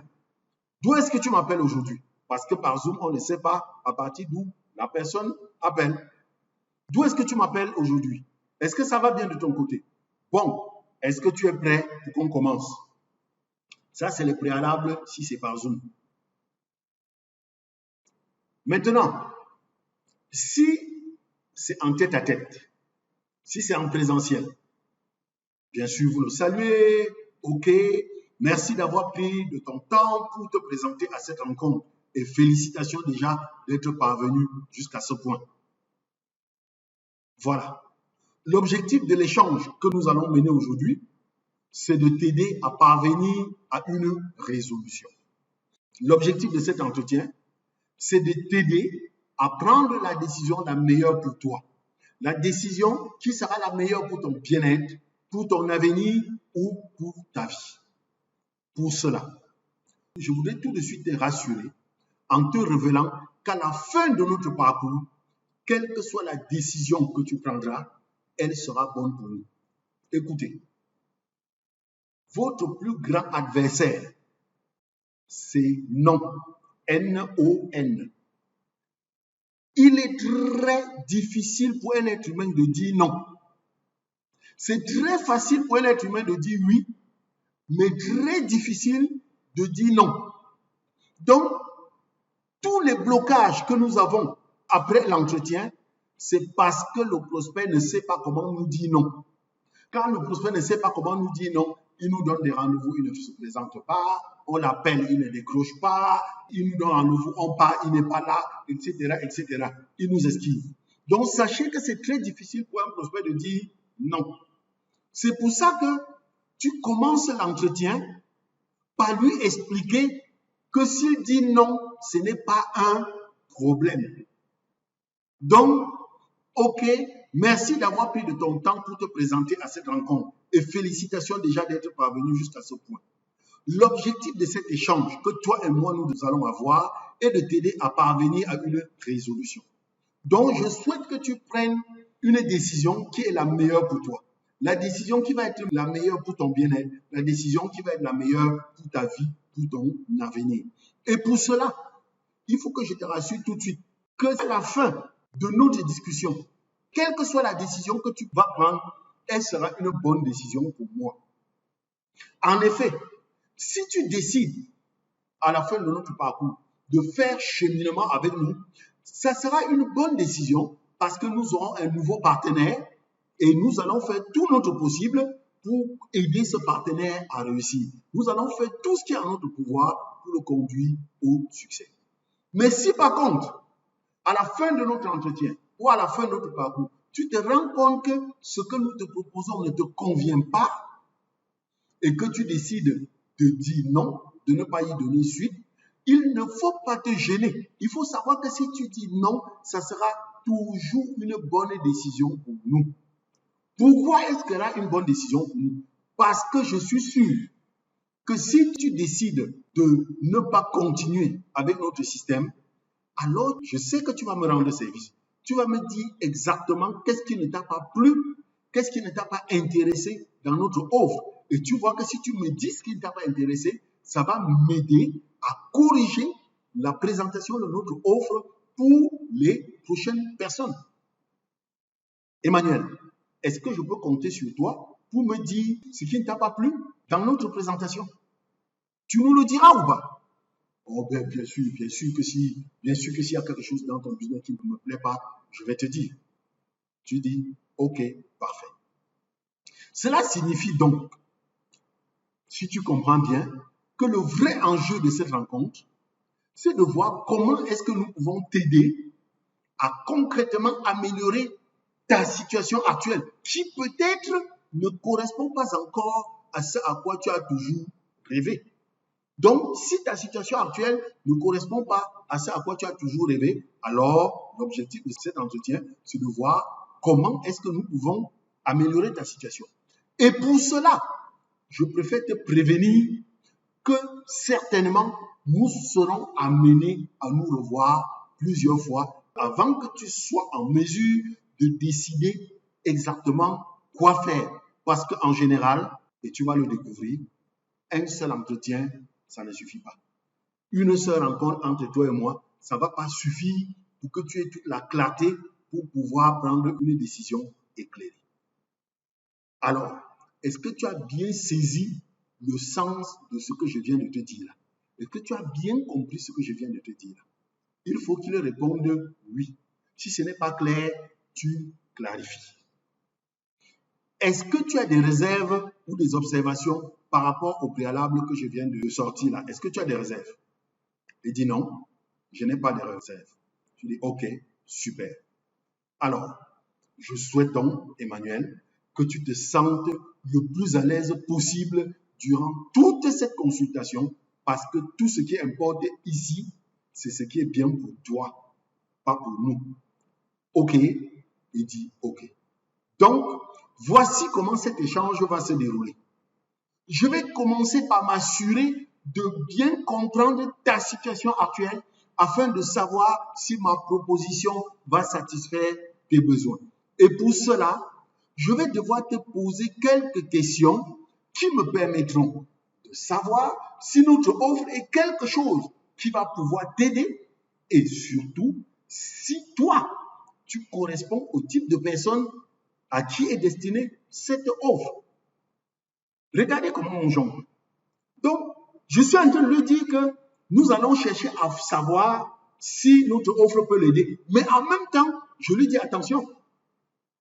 D'où est-ce que tu m'appelles aujourd'hui ?» Parce que par Zoom, on ne sait pas à partir d'où la personne appelle. D'où est-ce que tu m'appelles aujourd'hui? Est-ce que ça va bien de ton côté? Bon, est-ce que tu es prêt pour qu'on commence? Ça, c'est le préalable si c'est par Zoom. Maintenant, si c'est en tête à tête, si c'est en présentiel, bien sûr, vous le saluez, ok, merci d'avoir pris de ton temps pour te présenter à cette rencontre et félicitations déjà d'être parvenu jusqu'à ce point. Voilà. L'objectif de l'échange que nous allons mener aujourd'hui, c'est de t'aider à parvenir à une résolution. L'objectif de cet entretien, c'est de t'aider à prendre la décision la meilleure pour toi. La décision qui sera la meilleure pour ton bien-être, pour ton avenir ou pour ta vie. Pour cela, je voudrais tout de suite te rassurer en te révélant qu'à la fin de notre parcours, quelle que soit la décision que tu prendras, elle sera bonne pour nous. Écoutez, votre plus grand adversaire, c'est non. N-O-N. Il est très difficile pour un être humain de dire non. C'est très facile pour un être humain de dire oui, mais très difficile de dire non. Donc, tous les blocages que nous avons après l'entretien, c'est parce que le prospect ne sait pas comment nous dire non. Quand le prospect ne sait pas comment nous dire non, il nous donne des rendez-vous, il ne se présente pas, on l'appelle, il ne décroche pas, il nous donne rendez-vous, on part, il n'est pas là, etc., etc. Il nous esquive. Donc, sachez que c'est très difficile pour un prospect de dire non. C'est pour ça que tu commences l'entretien par lui expliquer que s'il dit non, ce n'est pas un problème. Donc, ok, merci d'avoir pris de ton temps pour te présenter à cette rencontre et félicitations déjà d'être parvenu jusqu'à ce point. L'objectif de cet échange que toi et moi nous allons avoir est de t'aider à parvenir à une résolution. Donc, je souhaite que tu prennes une décision qui est la meilleure pour toi. La décision qui va être la meilleure pour ton bien-être, la décision qui va être la meilleure pour ta vie, pour ton avenir. Et pour cela, il faut que je te rassure tout de suite que à la fin de notre discussion, quelle que soit la décision que tu vas prendre, elle sera une bonne décision pour moi. En effet, si tu décides à la fin de notre parcours de faire cheminement avec nous, ça sera une bonne décision parce que nous aurons un nouveau partenaire et nous allons faire tout notre possible pour aider ce partenaire à réussir. Nous allons faire tout ce qui est en notre pouvoir pour le conduire au succès. Mais si par contre, à la fin de notre entretien ou à la fin de notre parcours, tu te rends compte que ce que nous te proposons ne te convient pas et que tu décides de dire non, de ne pas y donner suite, il ne faut pas te gêner. Il faut savoir que si tu dis non, ça sera toujours une bonne décision pour nous. Pourquoi est-ce qu'elle a une bonne décision pour nous? Parce que je suis sûr que si tu décides de ne pas continuer avec notre système, alors je sais que tu vas me rendre service. Tu vas me dire exactement qu'est-ce qui ne t'a pas plu, qu'est-ce qui ne t'a pas intéressé dans notre offre. Et tu vois que si tu me dis ce qui ne t'a pas intéressé, ça va m'aider à corriger la présentation de notre offre pour les prochaines personnes. Emmanuel, est-ce que je peux compter sur toi pour me dire ce qui ne t'a pas plu dans notre présentation? Tu nous le diras ou pas? Oh bien sûr que s'il y a quelque chose dans ton business qui ne me plaît pas, je vais te dire. Tu dis, ok, parfait. Cela signifie donc, si tu comprends bien, que le vrai enjeu de cette rencontre, c'est de voir comment est-ce que nous pouvons t'aider à concrètement améliorer ta situation actuelle, qui peut-être ne correspond pas encore à ce à quoi tu as toujours rêvé. Donc, si ta situation actuelle ne correspond pas à ce à quoi tu as toujours rêvé, alors l'objectif de cet entretien, c'est de voir comment est-ce que nous pouvons améliorer ta situation. Et pour cela, je préfère te prévenir que certainement, nous serons amenés à nous revoir plusieurs fois avant que tu sois en mesure de décider exactement quoi faire. Parce qu'en général, et tu vas le découvrir, un seul entretien, ça ne suffit pas. Une seule rencontre entre toi et moi, ça ne va pas suffire pour que tu aies toute la clarté pour pouvoir prendre une décision éclairée. Alors, est-ce que tu as bien saisi le sens de ce que je viens de te dire là? Est-ce que tu as bien compris ce que je viens de te dire là? Il faut qu'il réponde oui. Si ce n'est pas clair, tu clarifies. Est-ce que tu as des réserves ou des observations par rapport au préalable que je viens de sortir là? Est-ce que tu as des réserves? Il dit non, je n'ai pas de réserves. Tu dis ok, super. Alors, je souhaite donc, Emmanuel, que tu te sentes le plus à l'aise possible durant toute cette consultation parce que tout ce qui importe ici, c'est ce qui est bien pour toi, pas pour nous. Ok? Il dit ok. Donc, voici comment cet échange va se dérouler. Je vais commencer par m'assurer de bien comprendre ta situation actuelle afin de savoir si ma proposition va satisfaire tes besoins. Et pour cela, je vais devoir te poser quelques questions qui me permettront de savoir si notre offre est quelque chose qui va pouvoir t'aider et surtout si toi, tu corresponds au type de personne à qui est destinée cette offre. Regardez comment on jongle. Donc, Je suis en train de lui dire que nous allons chercher à savoir si notre offre peut l'aider. Mais en même temps, je lui dis attention,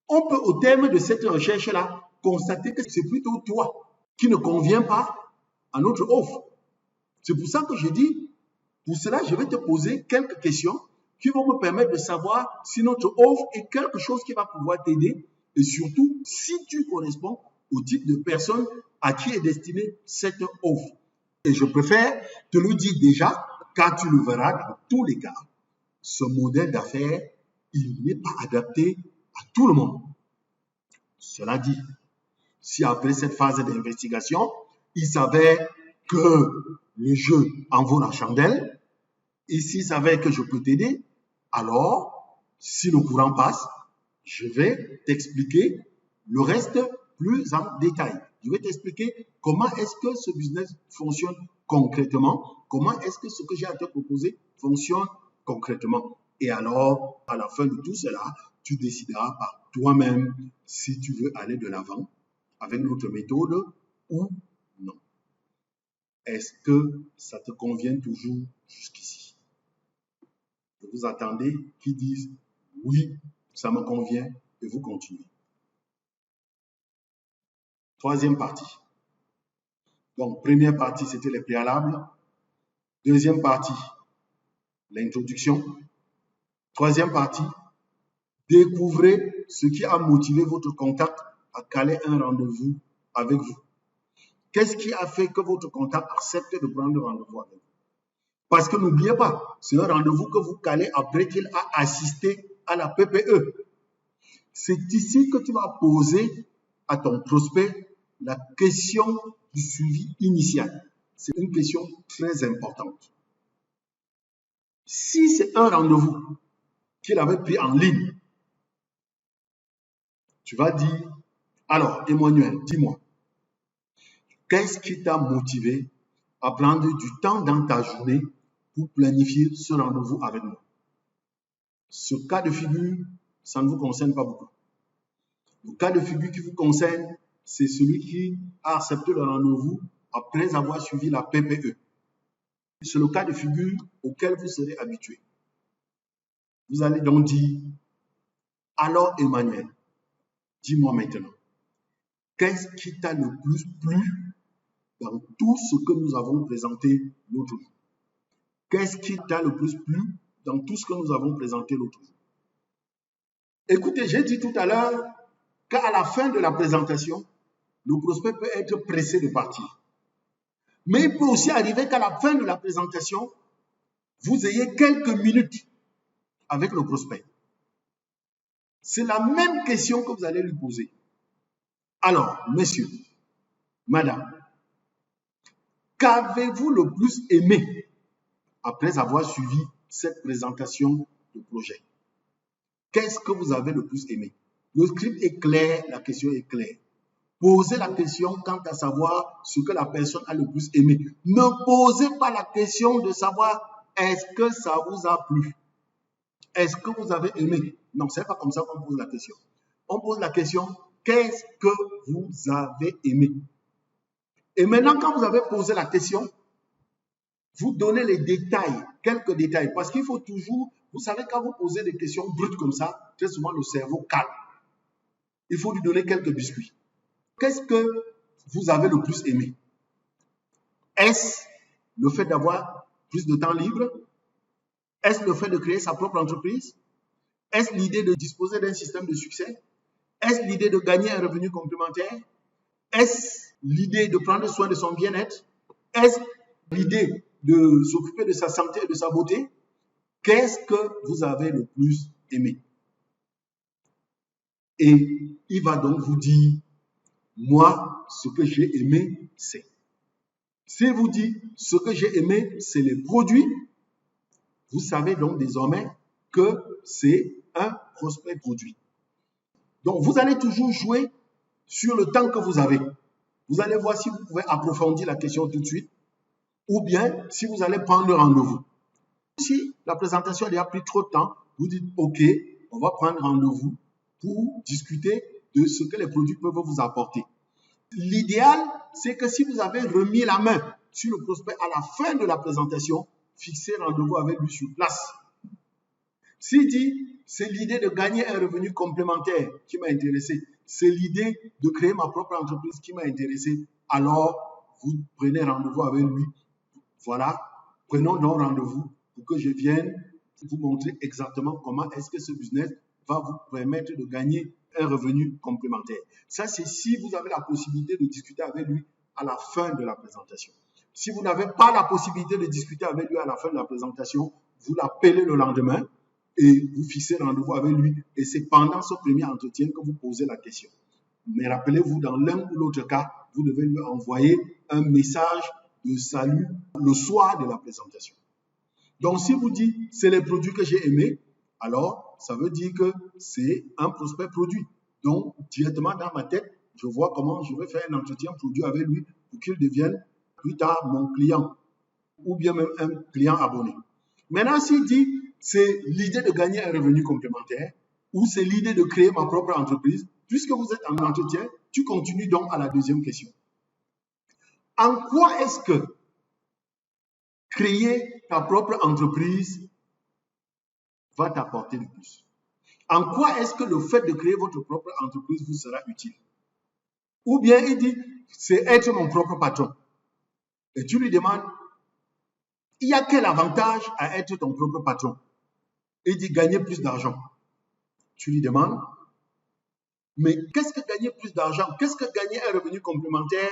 on peut au terme de cette recherche-là constater que c'est plutôt toi qui ne convient pas à notre offre. C'est pour ça que je dis, pour cela, je vais te poser quelques questions qui vont me permettre de savoir si notre offre est quelque chose qui va pouvoir t'aider et surtout si tu corresponds au type de personne à qui est destinée cette offre. Et je préfère te le dire déjà, car tu le verras dans tous les cas. Ce modèle d'affaires, il n'est pas adapté à tout le monde. Cela dit, si après cette phase d'investigation, il s'avère que le jeu en vaut la chandelle, et s'il s'avère que je peux t'aider, alors, si le courant passe, je vais t'expliquer le reste plus en détail. Je vais t'expliquer comment est-ce que ce business fonctionne concrètement, comment est-ce que ce que j'ai à te proposer fonctionne concrètement. Et alors, à la fin de tout cela, tu décideras par toi-même si tu veux aller de l'avant avec notre méthode ou non. Est-ce que ça te convient toujours jusqu'ici? Vous attendez qu'ils disent oui, ça me convient et vous continuez. Troisième partie. Donc, première partie, c'était les préalables. Deuxième partie, l'introduction. Troisième partie, découvrez ce qui a motivé votre contact à caler un rendez-vous avec vous. Qu'est-ce qui a fait que votre contact accepte de prendre rendez-vous avec vous? Parce que n'oubliez pas, c'est un rendez-vous que vous calez après qu'il a assisté à la PPE. C'est ici que tu vas poser à ton prospect la question du suivi initial. C'est une question très importante. Si c'est un rendez-vous qu'il avait pris en ligne, tu vas dire, alors Emmanuel, dis-moi, qu'est-ce qui t'a motivé à prendre du temps dans ta journée pour planifier ce rendez-vous avec moi? Ce cas de figure, ça ne vous concerne pas beaucoup. Le cas de figure qui vous concerne, c'est celui qui a accepté le rendez-vous après avoir suivi la PPE. C'est le cas de figure auquel vous serez habitué. Vous allez donc dire, alors Emmanuel, dis-moi maintenant, qu'est-ce qui t'a le plus plu dans tout ce que nous avons présenté l'autre jour? Qu'est-ce qui t'a le plus plu dans tout ce que nous avons présenté l'autre jour? Écoutez, j'ai dit tout à l'heure qu'à la fin de la présentation, le prospect peut être pressé de partir. Mais il peut aussi arriver qu'à la fin de la présentation, vous ayez quelques minutes avec le prospect. C'est la même question que vous allez lui poser. Alors, monsieur, madame, qu'avez-vous le plus aimé après avoir suivi cette présentation de projet? Qu'est-ce que vous avez le plus aimé? Le script est clair, la question est claire. Posez la question quant à savoir ce que la personne a le plus aimé. Ne posez pas la question de savoir est-ce que ça vous a plu? Est-ce que vous avez aimé? Non, ce n'est pas comme ça qu'on pose la question. On pose la question, qu'est-ce que vous avez aimé? Et maintenant, quand vous avez posé la question, vous donnez les détails, quelques détails, parce qu'il faut toujours, vous savez, quand vous posez des questions brutes comme ça, très souvent le cerveau calme. Il faut lui donner quelques biscuits. Qu'est-ce que vous avez le plus aimé? Est-ce le fait d'avoir plus de temps libre? Est-ce le fait de créer sa propre entreprise? Est-ce l'idée de disposer d'un système de succès? Est-ce l'idée de gagner un revenu complémentaire? Est-ce l'idée de prendre soin de son bien-être? Est-ce l'idée de s'occuper de sa santé et de sa beauté? Qu'est-ce que vous avez le plus aimé? Et il va donc vous dire, moi, ce que j'ai aimé, c'est. S'il vous dit, ce que j'ai aimé, c'est les produits, vous savez donc désormais que c'est un prospect produit. Donc, vous allez toujours jouer sur le temps que vous avez. Vous allez voir si vous pouvez approfondir la question tout de suite ou bien si vous allez prendre rendez-vous. Si la présentation a pris trop de temps, vous dites, OK, on va prendre rendez-vous pour discuter de ce que les produits peuvent vous apporter. L'idéal, c'est que si vous avez remis la main sur le prospect à la fin de la présentation, fixer rendez-vous avec lui sur place. S'il dit, c'est l'idée de gagner un revenu complémentaire qui m'a intéressé, c'est l'idée de créer ma propre entreprise qui m'a intéressé, alors vous prenez rendez-vous avec lui. Voilà, prenons donc rendez-vous pour que je vienne vous montrer exactement comment est-ce que ce business va vous permettre de gagner un revenu complémentaire. Ça, c'est si vous avez la possibilité de discuter avec lui à la fin de la présentation. Si vous n'avez pas la possibilité de discuter avec lui à la fin de la présentation, vous l'appelez le lendemain et vous fixez rendez-vous avec lui. Et c'est pendant ce premier entretien que vous posez la question. Mais rappelez-vous, dans l'un ou l'autre cas, vous devez lui envoyer un message de salut le soir de la présentation. Donc, si vous dites, c'est les produits que j'ai aimés, alors, ça veut dire que c'est un prospect produit. Donc, directement dans ma tête, je vois comment je vais faire un entretien produit avec lui pour qu'il devienne plus tard mon client ou bien même un client abonné. Maintenant, s'il dit, c'est l'idée de gagner un revenu complémentaire ou c'est l'idée de créer ma propre entreprise, puisque vous êtes en entretien, tu continues donc à la deuxième question. En quoi est-ce que créer ta propre entreprise va t'apporter le plus? En quoi est-ce que le fait de créer votre propre entreprise vous sera utile? Ou bien il dit, c'est être mon propre patron. Et tu lui demandes, il y a quel avantage à être ton propre patron? Il dit, gagner plus d'argent. Tu lui demandes, mais qu'est-ce que gagner plus d'argent? Qu'est-ce que gagner un revenu complémentaire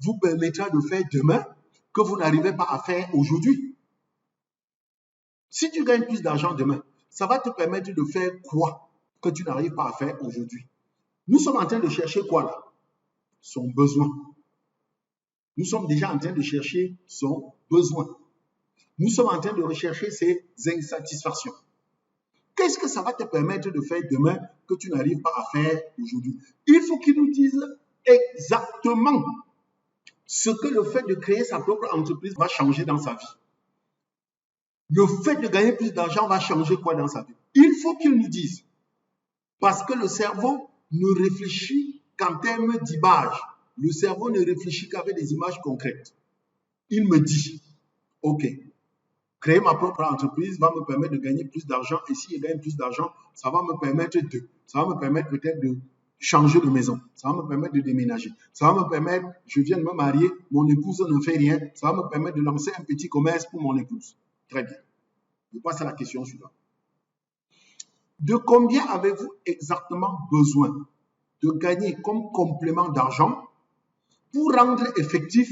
vous permettra de faire demain que vous n'arrivez pas à faire aujourd'hui? Si tu gagnes plus d'argent demain, ça va te permettre de faire quoi que tu n'arrives pas à faire aujourd'hui? Nous sommes en train de chercher quoi là? Son besoin. Nous sommes déjà en train de chercher son besoin. Nous sommes en train de rechercher ses insatisfactions. Qu'est-ce que ça va te permettre de faire demain que tu n'arrives pas à faire aujourd'hui? Il faut qu'il nous dise exactement ce que le fait de créer sa propre entreprise va changer dans sa vie. Le fait de gagner plus d'argent va changer quoi dans sa vie? Il faut qu'il nous dise. Parce que le cerveau ne réfléchit qu'en termes d'images. Le cerveau ne réfléchit qu'avec des images concrètes. Il me dit, OK, créer ma propre entreprise va me permettre de gagner plus d'argent. Et si je gagne plus d'argent, ça va me permettre peut-être de changer de maison. Ça va me permettre de déménager. Ça va me permettre, je viens de me marier, mon épouse ne fait rien. Ça va me permettre de lancer un petit commerce pour mon épouse. Très bien. Je passe à la question suivante. De combien avez-vous exactement besoin de gagner comme complément d'argent pour rendre effectif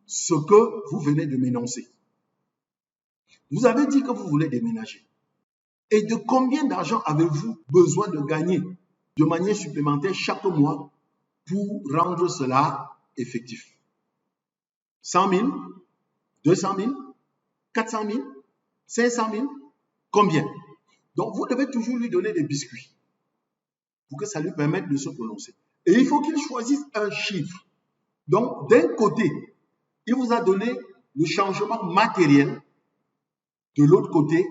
ce que vous venez de m'énoncer? Vous avez dit que vous voulez déménager. Et de combien d'argent avez-vous besoin de gagner de manière supplémentaire chaque mois pour rendre cela effectif? 100 000, 200 000, 400 000, 500 000, combien? Donc, vous devez toujours lui donner des biscuits pour que ça lui permette de se prononcer. Et il faut qu'il choisisse un chiffre. Donc, d'un côté, il vous a donné le changement matériel. De l'autre côté,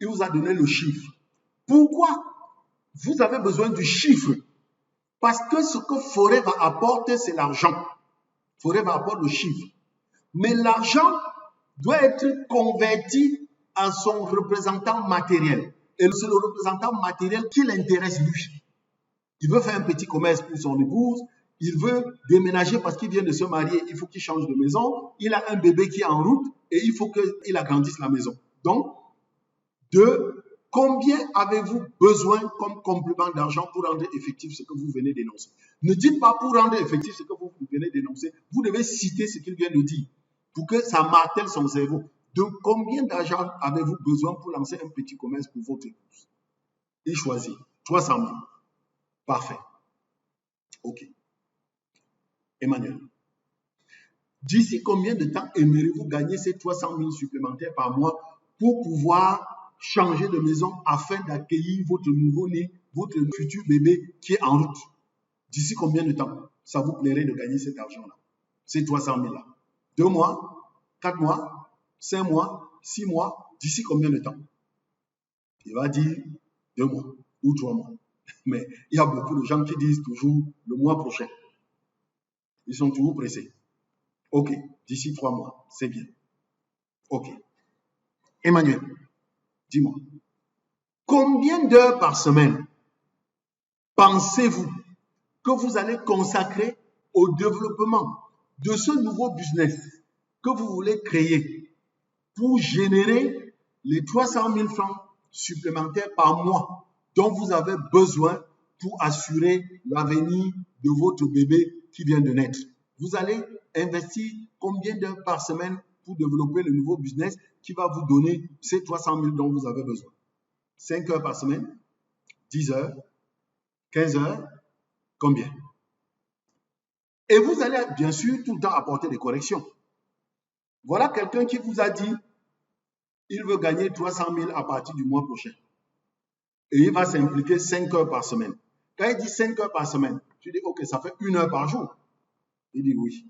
il vous a donné le chiffre. Pourquoi vous avez besoin du chiffre? Parce que ce que Forêt va apporter, c'est l'argent. Forêt va apporter le chiffre. Mais l'argent doit être converti en son représentant matériel. Et c'est le représentant matériel qui l'intéresse lui. Il veut faire un petit commerce pour son épouse. Il veut déménager parce qu'il vient de se marier. Il faut qu'il change de maison. Il a un bébé qui est en route et il faut qu'il agrandisse la maison. Donc, de combien avez-vous besoin comme complément d'argent pour rendre effectif ce que vous venez d'énoncer? Ne dites pas pour rendre effectif ce que vous venez d'énoncer. Vous devez citer ce qu'il vient de dire pour que ça martèle son cerveau. De combien d'argent avez-vous besoin pour lancer un petit commerce pour votre épouse? Il choisit 300 000. Parfait. OK. Emmanuel, d'ici combien de temps aimeriez-vous gagner ces 300 000 supplémentaires par mois pour pouvoir changer de maison afin d'accueillir votre nouveau-né, votre futur bébé qui est en route? D'ici combien de temps ça vous plairait de gagner cet argent-là, ces 300 000-là? 2 mois, 4 mois, 5 mois, 6 mois, d'ici combien de temps? Il va dire 2 mois ou 3 mois. Mais il y a beaucoup de gens qui disent toujours le mois prochain. Ils sont toujours pressés. OK, d'ici 3 mois, c'est bien. OK. Emmanuel, dis-moi, combien d'heures par semaine pensez-vous que vous allez consacrer au développement de ce nouveau business que vous voulez créer pour générer les 300 000 francs supplémentaires par mois dont vous avez besoin pour assurer l'avenir de votre bébé qui vient de naître? Vous allez investir combien d'heures par semaine pour développer le nouveau business qui va vous donner ces 300 000 dont vous avez besoin? 5 heures par semaine? 10 heures? 15 heures? Combien? Et vous allez bien sûr tout le temps apporter des corrections. Voilà quelqu'un qui vous a dit il veut gagner 300 000 à partir du mois prochain. Et il va s'impliquer 5 heures par semaine. Quand il dit 5 heures par semaine, tu dis ok, ça fait 1 heure par jour. Il dit oui.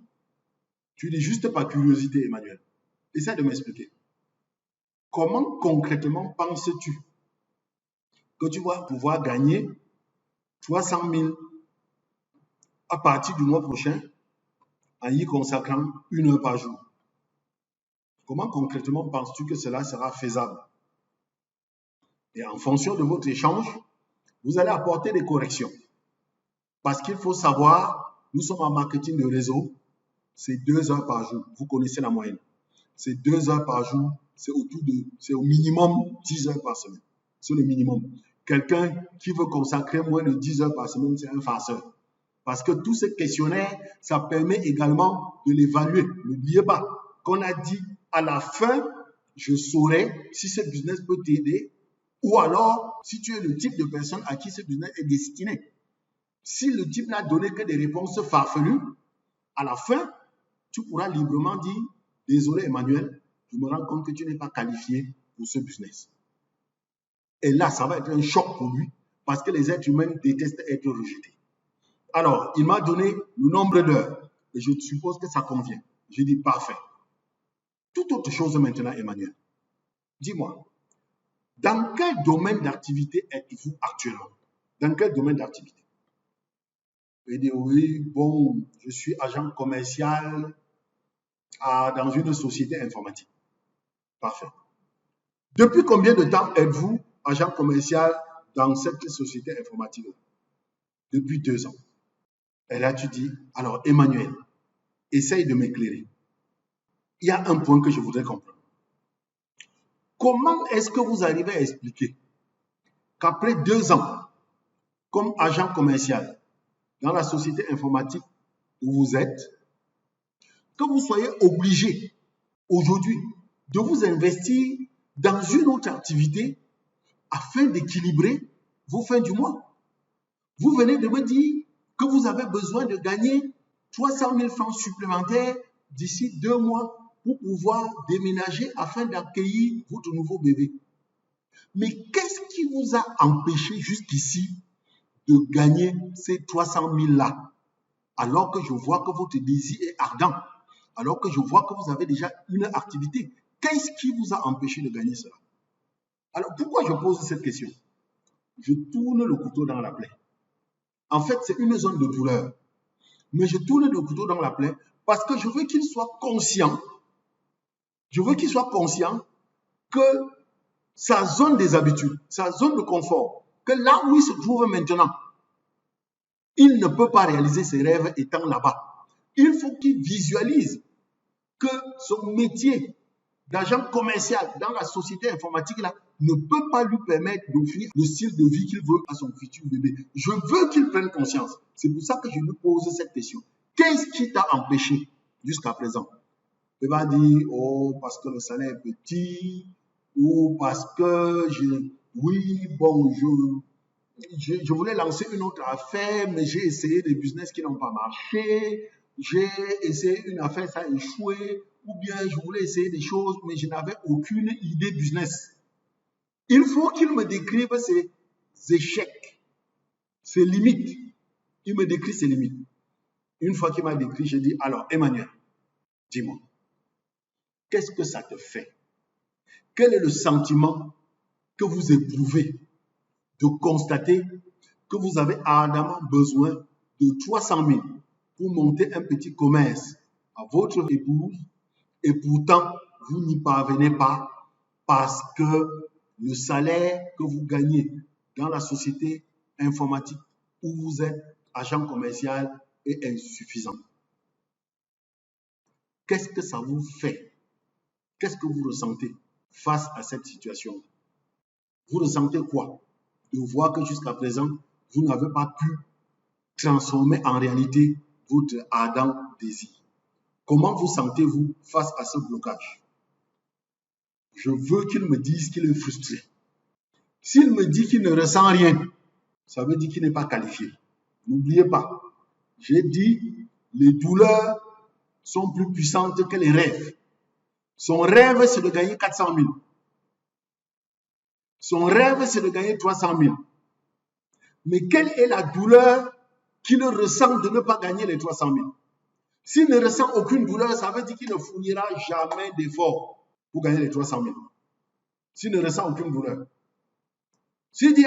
Tu dis juste par curiosité, Emmanuel. Essaie de m'expliquer. Comment concrètement penses-tu que tu vas pouvoir gagner 300 000 à partir du mois prochain en y consacrant 1 heure par jour? Comment concrètement penses-tu que cela sera faisable? Et en fonction de votre échange, vous allez apporter des corrections. Parce qu'il faut savoir, nous sommes en marketing de réseau, c'est 2 heures par jour. Vous connaissez la moyenne. C'est 2 heures par jour, c'est au minimum 10 heures par semaine. C'est le minimum. Quelqu'un qui veut consacrer moins de 10 heures par semaine, c'est un farceur. Parce que tous ces questionnaires, ça permet également de l'évaluer. N'oubliez pas qu'on a dit à la fin, je saurai si ce business peut t'aider ou alors si tu es le type de personne à qui ce business est destiné. Si le type n'a donné que des réponses farfelues, à la fin, tu pourras librement dire « Désolé Emmanuel, je me rends compte que tu n'es pas qualifié pour ce business. » Et là, ça va être un choc pour lui parce que les êtres humains détestent être rejetés. Alors, il m'a donné le nombre d'heures et je suppose que ça convient. J'ai dit parfait. Toute autre chose maintenant, Emmanuel. Dis-moi, dans quel domaine d'activité êtes-vous actuellement? Dans quel domaine d'activité? Il dit oui, bon, je suis agent commercial dans une société informatique. Parfait. Depuis combien de temps êtes-vous agent commercial dans cette société informatique-là? Depuis 2 ans. Et là, tu dis, alors Emmanuel, essaye de m'éclairer. Il y a un point que je voudrais comprendre. Comment est-ce que vous arrivez à expliquer qu'après 2 ans, comme agent commercial dans la société informatique où vous êtes, que vous soyez obligé aujourd'hui de vous investir dans une autre activité afin d'équilibrer vos fins du mois? Vous venez de me dire que vous avez besoin de gagner 300 000 francs supplémentaires d'ici 2 mois pour pouvoir déménager afin d'accueillir votre nouveau bébé. Mais qu'est-ce qui vous a empêché jusqu'ici de gagner ces 300 000 là, alors que je vois que votre désir est ardent, alors que je vois que vous avez déjà une activité? Qu'est-ce qui vous a empêché de gagner cela? Alors, pourquoi je pose cette question? Je tourne le couteau dans la plaie. En fait, c'est une zone de douleur. Mais je tourne le couteau dans la plaie parce que je veux qu'il soit conscient. Je veux qu'il soit conscient que sa zone des habitudes, sa zone de confort, que là où il se trouve maintenant, il ne peut pas réaliser ses rêves étant là-bas. Il faut qu'il visualise que son métier d'agent commercial dans la société informatique là ne peut pas lui permettre d'offrir le style de vie qu'il veut à son futur bébé. Je veux qu'il prenne conscience. C'est pour ça que je lui pose cette question. Qu'est-ce qui t'a empêché jusqu'à présent? Il va dire, oh, parce que le salaire est petit, ou parce que je voulais lancer une autre affaire, mais j'ai essayé des business qui n'ont pas marché, j'ai essayé une affaire, ça a échoué, ou bien je voulais essayer des choses, mais je n'avais aucune idée business. Il faut qu'il me décrive ses échecs, ses limites. Il me décrit ses limites. Une fois qu'il m'a décrit, j'ai dit, alors Emmanuel, dis-moi, qu'est-ce que ça te fait? Quel est le sentiment que vous éprouvez de constater que vous avez ardemment besoin de 300 000 pour monter un petit commerce à votre épouse et pourtant, vous n'y parvenez pas parce que le salaire que vous gagnez dans la société informatique où vous êtes agent commercial est insuffisant. Qu'est-ce que ça vous fait? Qu'est-ce que vous ressentez face à cette situation? Vous ressentez quoi? De voir que jusqu'à présent, vous n'avez pas pu transformer en réalité votre ardent désir. Comment vous sentez-vous face à ce blocage? Je veux qu'il me dise qu'il est frustré. S'il me dit qu'il ne ressent rien, ça veut dire qu'il n'est pas qualifié. N'oubliez pas, j'ai dit, les douleurs sont plus puissantes que les rêves. Son rêve, c'est de gagner 400 000. Son rêve, c'est de gagner 300 000. Mais quelle est la douleur qu'il ressent de ne pas gagner les 300 000? S'il ne ressent aucune douleur, ça veut dire qu'il ne fournira jamais d'effort pour gagner les 300 000. S'il ne ressent aucune douleur. S'il dit,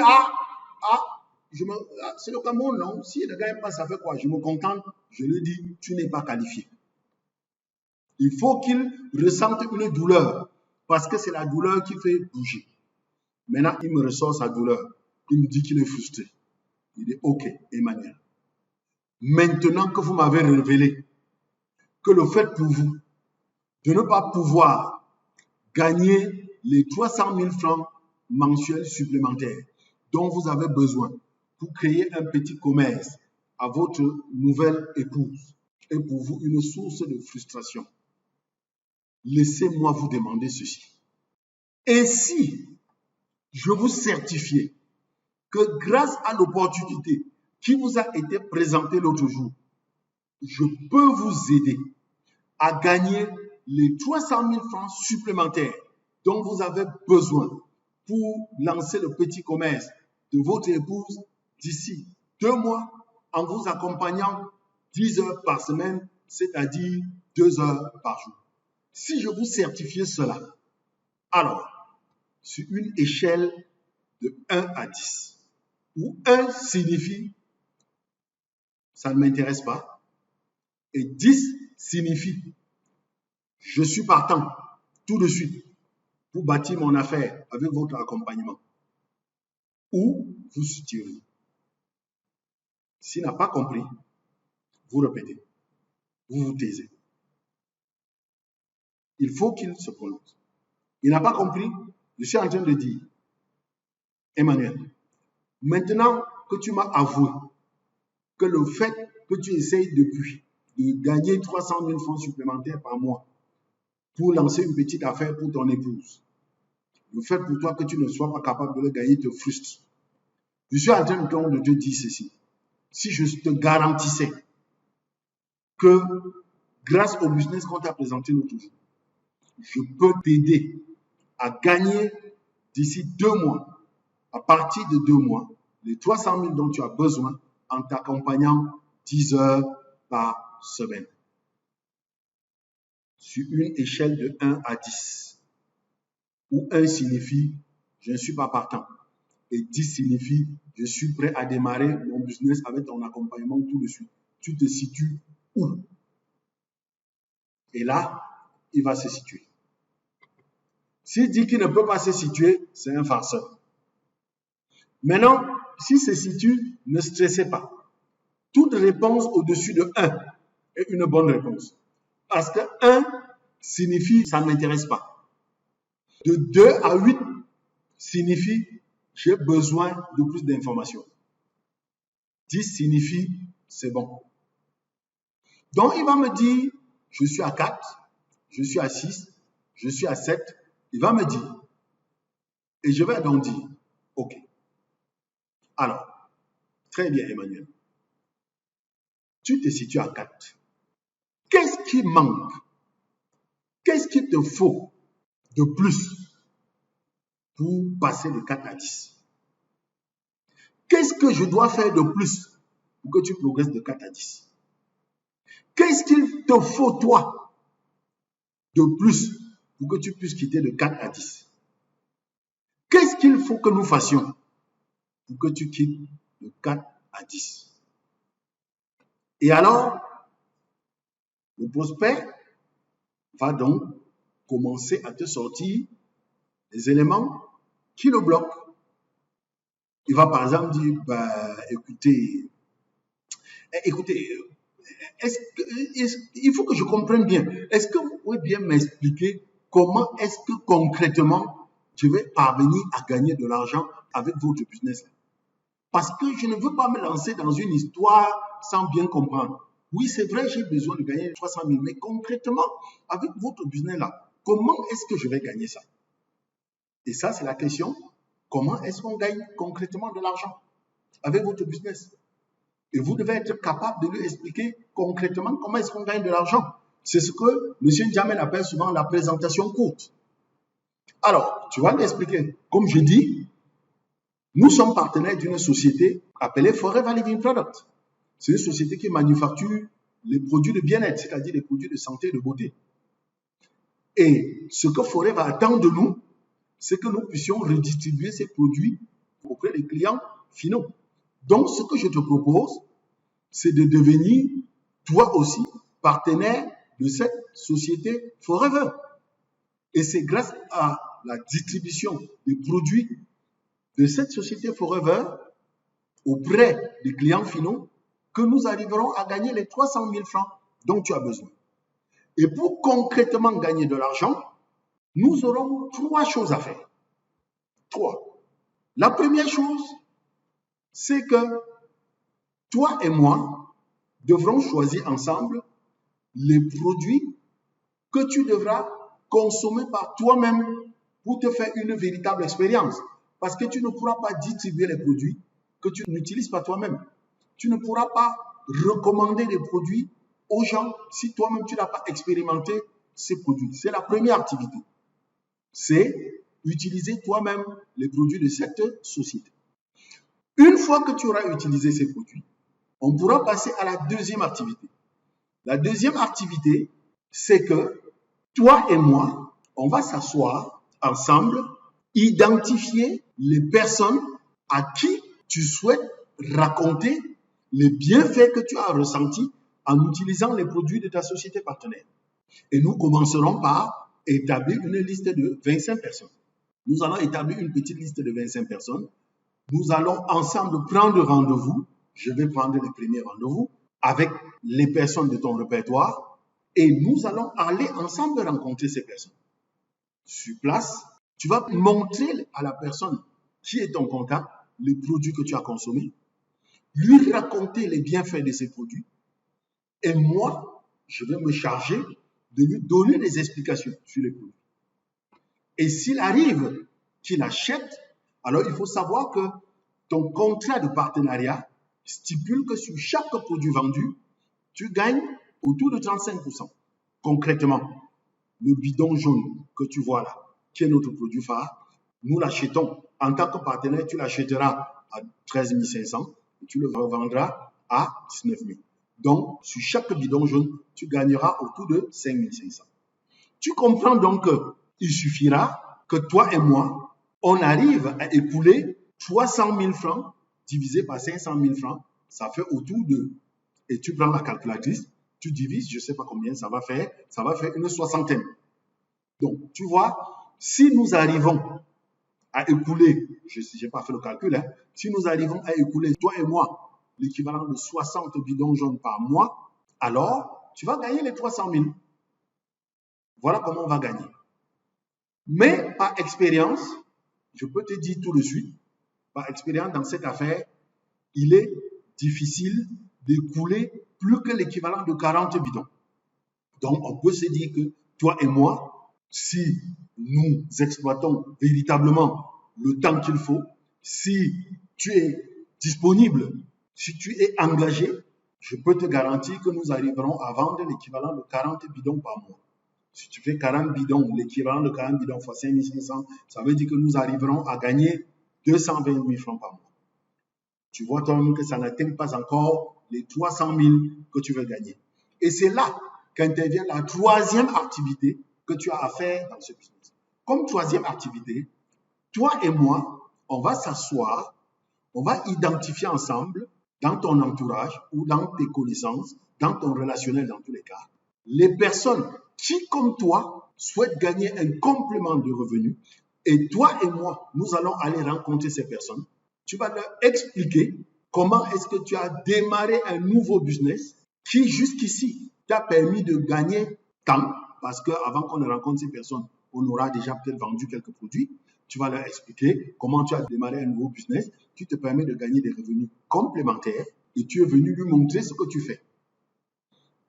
c'est le Cameroun, non? S'il ne gagne pas, ça fait quoi? Je me contente. Je lui dis, tu n'es pas qualifié. Il faut qu'il ressente une douleur parce que c'est la douleur qui fait bouger. Maintenant, il me ressort sa douleur. Il me dit qu'il est frustré. Il dit, ok, Emmanuel. Maintenant que vous m'avez révélé que le fait pour vous de ne pas pouvoir gagner les 300 000 francs mensuels supplémentaires dont vous avez besoin pour créer un petit commerce à votre nouvelle épouse est pour vous une source de frustration. Laissez-moi vous demander ceci. Et si je vous certifiais que grâce à l'opportunité qui vous a été présentée l'autre jour, je peux vous aider à gagner les 300 000 francs supplémentaires dont vous avez besoin pour lancer le petit commerce de votre épouse d'ici 2 mois en vous accompagnant 10 heures par semaine, c'est-à-dire 2 heures par jour. Si je vous certifiais cela, alors, sur une échelle de 1 à 10, où 1 signifie ça ne m'intéresse pas, et 10 signifie je suis partant tout de suite pour bâtir mon affaire avec votre accompagnement. Où vous situez. S'il n'a pas compris, vous répétez. Vous vous taisez. Il faut qu'il se prononce. Il n'a pas compris. Je suis en train de dire, Emmanuel, maintenant que tu m'as avoué que le fait que tu essayes depuis de gagner 300 000 francs supplémentaires par mois pour lancer une petite affaire pour ton épouse, le fait pour toi que tu ne sois pas capable de le gagner te frustre. Je suis en train de te dire ceci. Si je te garantissais que grâce au business qu'on t'a présenté l'autre jour, je peux t'aider à gagner d'ici 2 mois, à partir de 2 mois, les 300 000 dont tu as besoin en t'accompagnant 10 heures par semaine. Sur une échelle de 1 à 10, où 1 signifie je ne suis pas partant et 10 signifie je suis prêt à démarrer mon business avec ton accompagnement tout de suite. Tu te situes où? Et là, il va se situer. S'il dit qu'il ne peut pas se situer, c'est un farceur. Maintenant, s'il se situe, ne stressez pas. Toute réponse au-dessus de 1 est une bonne réponse. Parce que 1 signifie ça ne m'intéresse pas. De 2 à 8 signifie j'ai besoin de plus d'informations. 10 signifie c'est bon. Donc il va me dire je suis à 4, je suis à 6, je suis à 7. Il va me dire et je vais donc dire ok. Alors, très bien Emmanuel. Tu te situes à 4. Qu'est-ce qui manque? Qu'est-ce qu'il te faut de plus pour passer de 4 à 10? Qu'est-ce que je dois faire de plus pour que tu progresses de 4 à 10? Qu'est-ce qu'il te faut, toi, de plus pour que tu puisses quitter de 4 à 10? Qu'est-ce qu'il faut que nous fassions pour que tu quittes de 4 à 10? Et alors, Le prospect va donc commencer à te sortir des éléments qui le bloquent. Il va par exemple dire, écoutez, il faut que je comprenne bien. Est-ce que vous pouvez bien m'expliquer comment est-ce que concrètement je vais parvenir à gagner de l'argent avec votre business? Parce que je ne veux pas me lancer dans une histoire sans bien comprendre. Oui, c'est vrai, j'ai besoin de gagner 300 000, mais concrètement, avec votre business-là, comment est-ce que je vais gagner ça? Et ça, c'est la question. Comment est-ce qu'on gagne concrètement de l'argent avec votre business? Et vous devez être capable de lui expliquer concrètement comment est-ce qu'on gagne de l'argent. C'est ce que M. Jamel appelle souvent la présentation courte. Alors, tu vas lui expliquer. Comme je dis, nous sommes partenaires d'une société appelée Forever Living Product. C'est une société qui manufacture les produits de bien-être, c'est-à-dire les produits de santé et de beauté. Et ce que Forever attend de nous, c'est que nous puissions redistribuer ces produits auprès des clients finaux. Donc, ce que je te propose, c'est de devenir, toi aussi, partenaire de cette société Forever. Et c'est grâce à la distribution des produits de cette société Forever auprès des clients finaux que nous arriverons à gagner les 300 000 francs dont tu as besoin. Et pour concrètement gagner de l'argent, nous aurons 3 choses à faire. 3. La première chose, c'est que toi et moi devrons choisir ensemble les produits que tu devras consommer par toi-même pour te faire une véritable expérience. Parce que tu ne pourras pas distribuer les produits que tu n'utilises pas toi-même. Tu ne pourras pas recommander des produits aux gens si toi-même tu n'as pas expérimenté ces produits. C'est la première activité. C'est utiliser toi-même les produits de cette société. Une fois que tu auras utilisé ces produits, on pourra passer à la deuxième activité. La deuxième activité, c'est que toi et moi, on va s'asseoir ensemble, identifier les personnes à qui tu souhaites raconter les bienfaits que tu as ressentis en utilisant les produits de ta société partenaire. Et nous commencerons par établir une liste de 25 personnes. Nous allons établir une petite liste de 25 personnes. Nous allons ensemble prendre rendez-vous. Je vais prendre les premiers rendez-vous avec les personnes de ton répertoire et nous allons aller ensemble rencontrer ces personnes. Sur place, tu vas montrer à la personne qui est ton contact les produits que tu as consommés, lui raconter les bienfaits de ces produits et moi, je vais me charger de lui donner des explications sur les produits. Et s'il arrive qu'il achète, alors il faut savoir que ton contrat de partenariat stipule que sur chaque produit vendu, tu gagnes autour de 35%. Concrètement, le bidon jaune que tu vois là, qui est notre produit phare, nous l'achetons. En tant que partenaire, tu l'achèteras à 13 500 et tu le revendras à 19 000. Donc, sur chaque bidon jaune, tu gagneras autour de 5 500. Tu comprends donc qu'il suffira que toi et moi, on arrive à écouler 300 000 francs divisé par 500 000 francs, ça fait autour de... Et tu prends la calculatrice, tu divises, je ne sais pas combien ça va faire une soixantaine. Donc, tu vois, si nous arrivons à écouler, je n'ai pas fait le calcul, hein, si nous arrivons à écouler, toi et moi, l'équivalent de 60 bidons jaunes par mois, alors tu vas gagner les 300 000. Voilà comment on va gagner. Mais par expérience, je peux te dire tout de suite, par expérience dans cette affaire, il est difficile d'écouler plus que l'équivalent de 40 bidons. Donc, on peut se dire que toi et moi, si nous exploitons véritablement le temps qu'il faut, si tu es disponible, si tu es engagé, je peux te garantir que nous arriverons à vendre l'équivalent de 40 bidons par mois. Si tu fais 40 bidons, l'équivalent de 40 bidons fois 5 500, ça veut dire que nous arriverons à gagner 220 000 francs par mois. Tu vois toi-même que ça n'atteint pas encore les 300 000 que tu veux gagner. Et c'est là qu'intervient la troisième activité que tu as à faire dans ce business. Comme troisième activité, toi et moi, on va s'asseoir, on va identifier ensemble, dans ton entourage ou dans tes connaissances, dans ton relationnel dans tous les cas, les personnes qui, comme toi, souhaitent gagner un complément de revenus. Et toi et moi, nous allons aller rencontrer ces personnes. Tu vas leur expliquer comment est-ce que tu as démarré un nouveau business qui, jusqu'ici, t'a permis de gagner tant, parce qu'avant qu'on ne rencontre ces personnes, on aura déjà peut-être vendu quelques produits. Tu vas leur expliquer comment tu as démarré un nouveau business qui te permet de gagner des revenus complémentaires et tu es venu lui montrer ce que tu fais.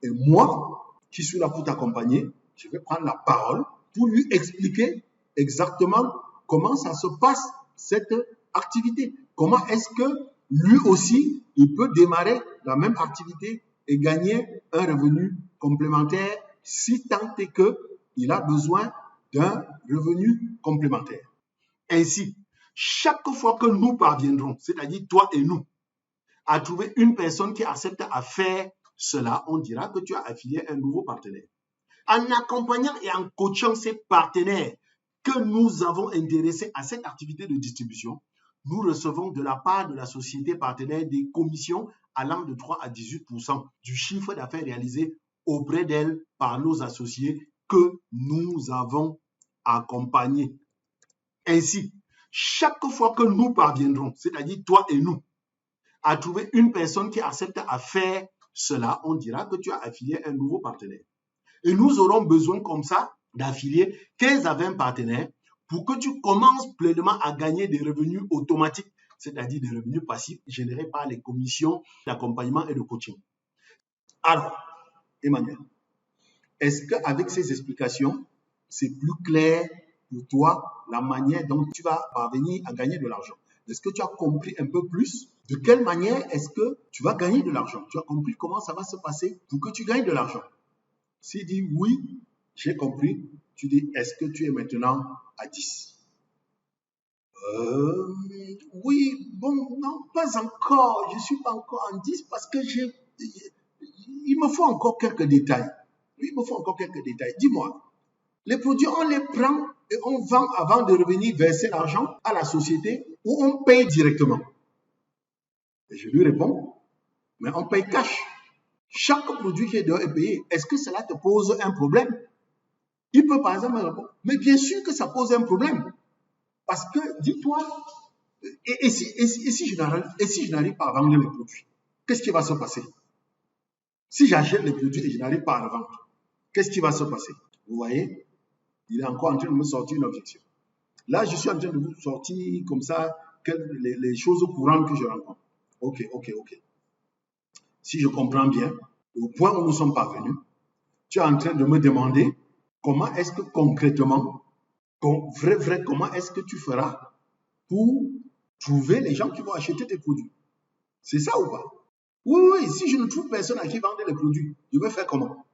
Et moi, qui suis là pour t'accompagner, je vais prendre la parole pour lui expliquer exactement comment ça se passe, cette activité. Comment est-ce que lui aussi, il peut démarrer la même activité et gagner un revenu complémentaire si tant est qu'il a besoin d'un revenu complémentaire. Ainsi, chaque fois que nous parviendrons, c'est-à-dire toi et nous, à trouver une personne qui accepte à faire cela, on dira que tu as affilié un nouveau partenaire. En accompagnant et en coachant ces partenaires que nous avons intéressés à cette activité de distribution, nous recevons de la part de la société partenaire des commissions allant de 3 à 18% du chiffre d'affaires réalisé auprès d'elle par nos associés que nous avons accompagnés. Ainsi, chaque fois que nous parviendrons, c'est-à-dire toi et nous, à trouver une personne qui accepte à faire cela, on dira que tu as affilié un nouveau partenaire. Et nous aurons besoin comme ça d'affilier 15 à 20 partenaires pour que tu commences pleinement à gagner des revenus automatiques, c'est-à-dire des revenus passifs générés par les commissions d'accompagnement et de coaching. Alors, Emmanuel, est-ce qu'avec ces explications, c'est plus clair pour toi la manière dont tu vas parvenir à gagner de l'argent? Est-ce que tu as compris un peu plus de quelle manière est-ce que tu vas gagner de l'argent? Tu as compris comment ça va se passer pour que tu gagnes de l'argent? S'il dit oui, j'ai compris, tu dis est-ce que tu es maintenant à 10? Oui, bon, non, pas encore. Je ne suis pas encore en 10 parce que il me faut encore quelques détails. Il me faut encore quelques détails. Dis-moi, les produits, on les prend et on vend avant de revenir verser l'argent à la société ou on paye directement? Et je lui réponds, mais on paye cash. Chaque produit qui est payé, est-ce que cela te pose un problème? Il peut par exemple me répondre, mais bien sûr que ça pose un problème. Parce que, dis-toi, et si je n'arrive pas à vendre les produits, qu'est-ce qui va se passer? Si j'achète les produits et je n'arrive pas à les vendre, qu'est-ce qui va se passer? Vous voyez, il est encore en train de me sortir une objection. Là, je suis en train de vous sortir comme ça les choses courantes que je rencontre. Ok. Si je comprends bien, au point où nous sommes parvenus, tu es en train de me demander comment est-ce que concrètement, comment est-ce que tu feras pour trouver les gens qui vont acheter tes produits. C'est ça ou pas? Oui, si je ne trouve personne à qui vendre les produits, je vais faire comment?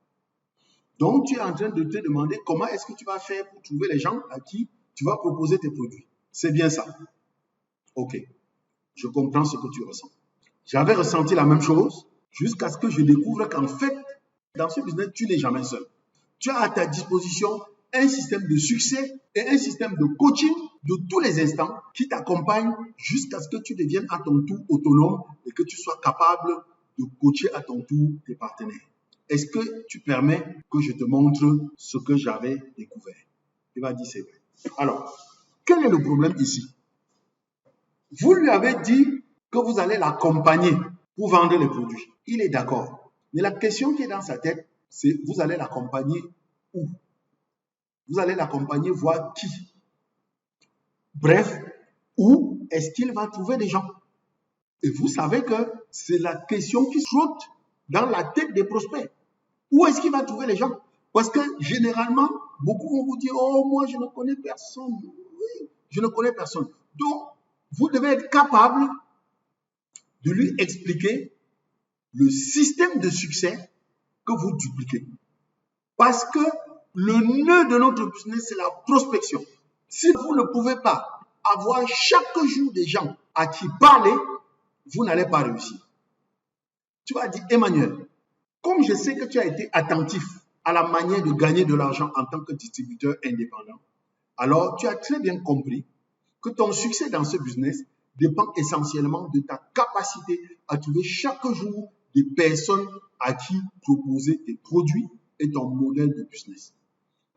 Donc, tu es en train de te demander comment est-ce que tu vas faire pour trouver les gens à qui tu vas proposer tes produits. C'est bien ça. Ok, je comprends ce que tu ressens. J'avais ressenti la même chose jusqu'à ce que je découvre qu'en fait, dans ce business, tu n'es jamais seul. Tu as à ta disposition un système de succès et un système de coaching de tous les instants qui t'accompagne jusqu'à ce que tu deviennes à ton tour autonome et que tu sois capable de coacher à ton tour tes partenaires. Est-ce que tu permets que je te montre ce que j'avais découvert? Il va dire c'est vrai. Alors, quel est le problème ici? Vous lui avez dit que vous allez l'accompagner pour vendre les produits. Il est d'accord. Mais la question qui est dans sa tête, c'est vous allez l'accompagner où? Vous allez l'accompagner voir qui? Bref, où est-ce qu'il va trouver des gens? Et vous savez que c'est la question qui saute dans la tête des prospects. Où est-ce qu'il va trouver les gens? Parce que généralement, beaucoup vont vous dire, oh, moi, je ne connais personne. Oui, je ne connais personne. Donc, vous devez être capable de lui expliquer le système de succès que vous dupliquez. Parce que le nœud de notre business, c'est la prospection. Si vous ne pouvez pas avoir chaque jour des gens à qui parler, vous n'allez pas réussir. Tu vas dire, Emmanuel, comme je sais que tu as été attentif à la manière de gagner de l'argent en tant que distributeur indépendant, alors tu as très bien compris que ton succès dans ce business dépend essentiellement de ta capacité à trouver chaque jour des personnes à qui proposer tes produits et ton modèle de business.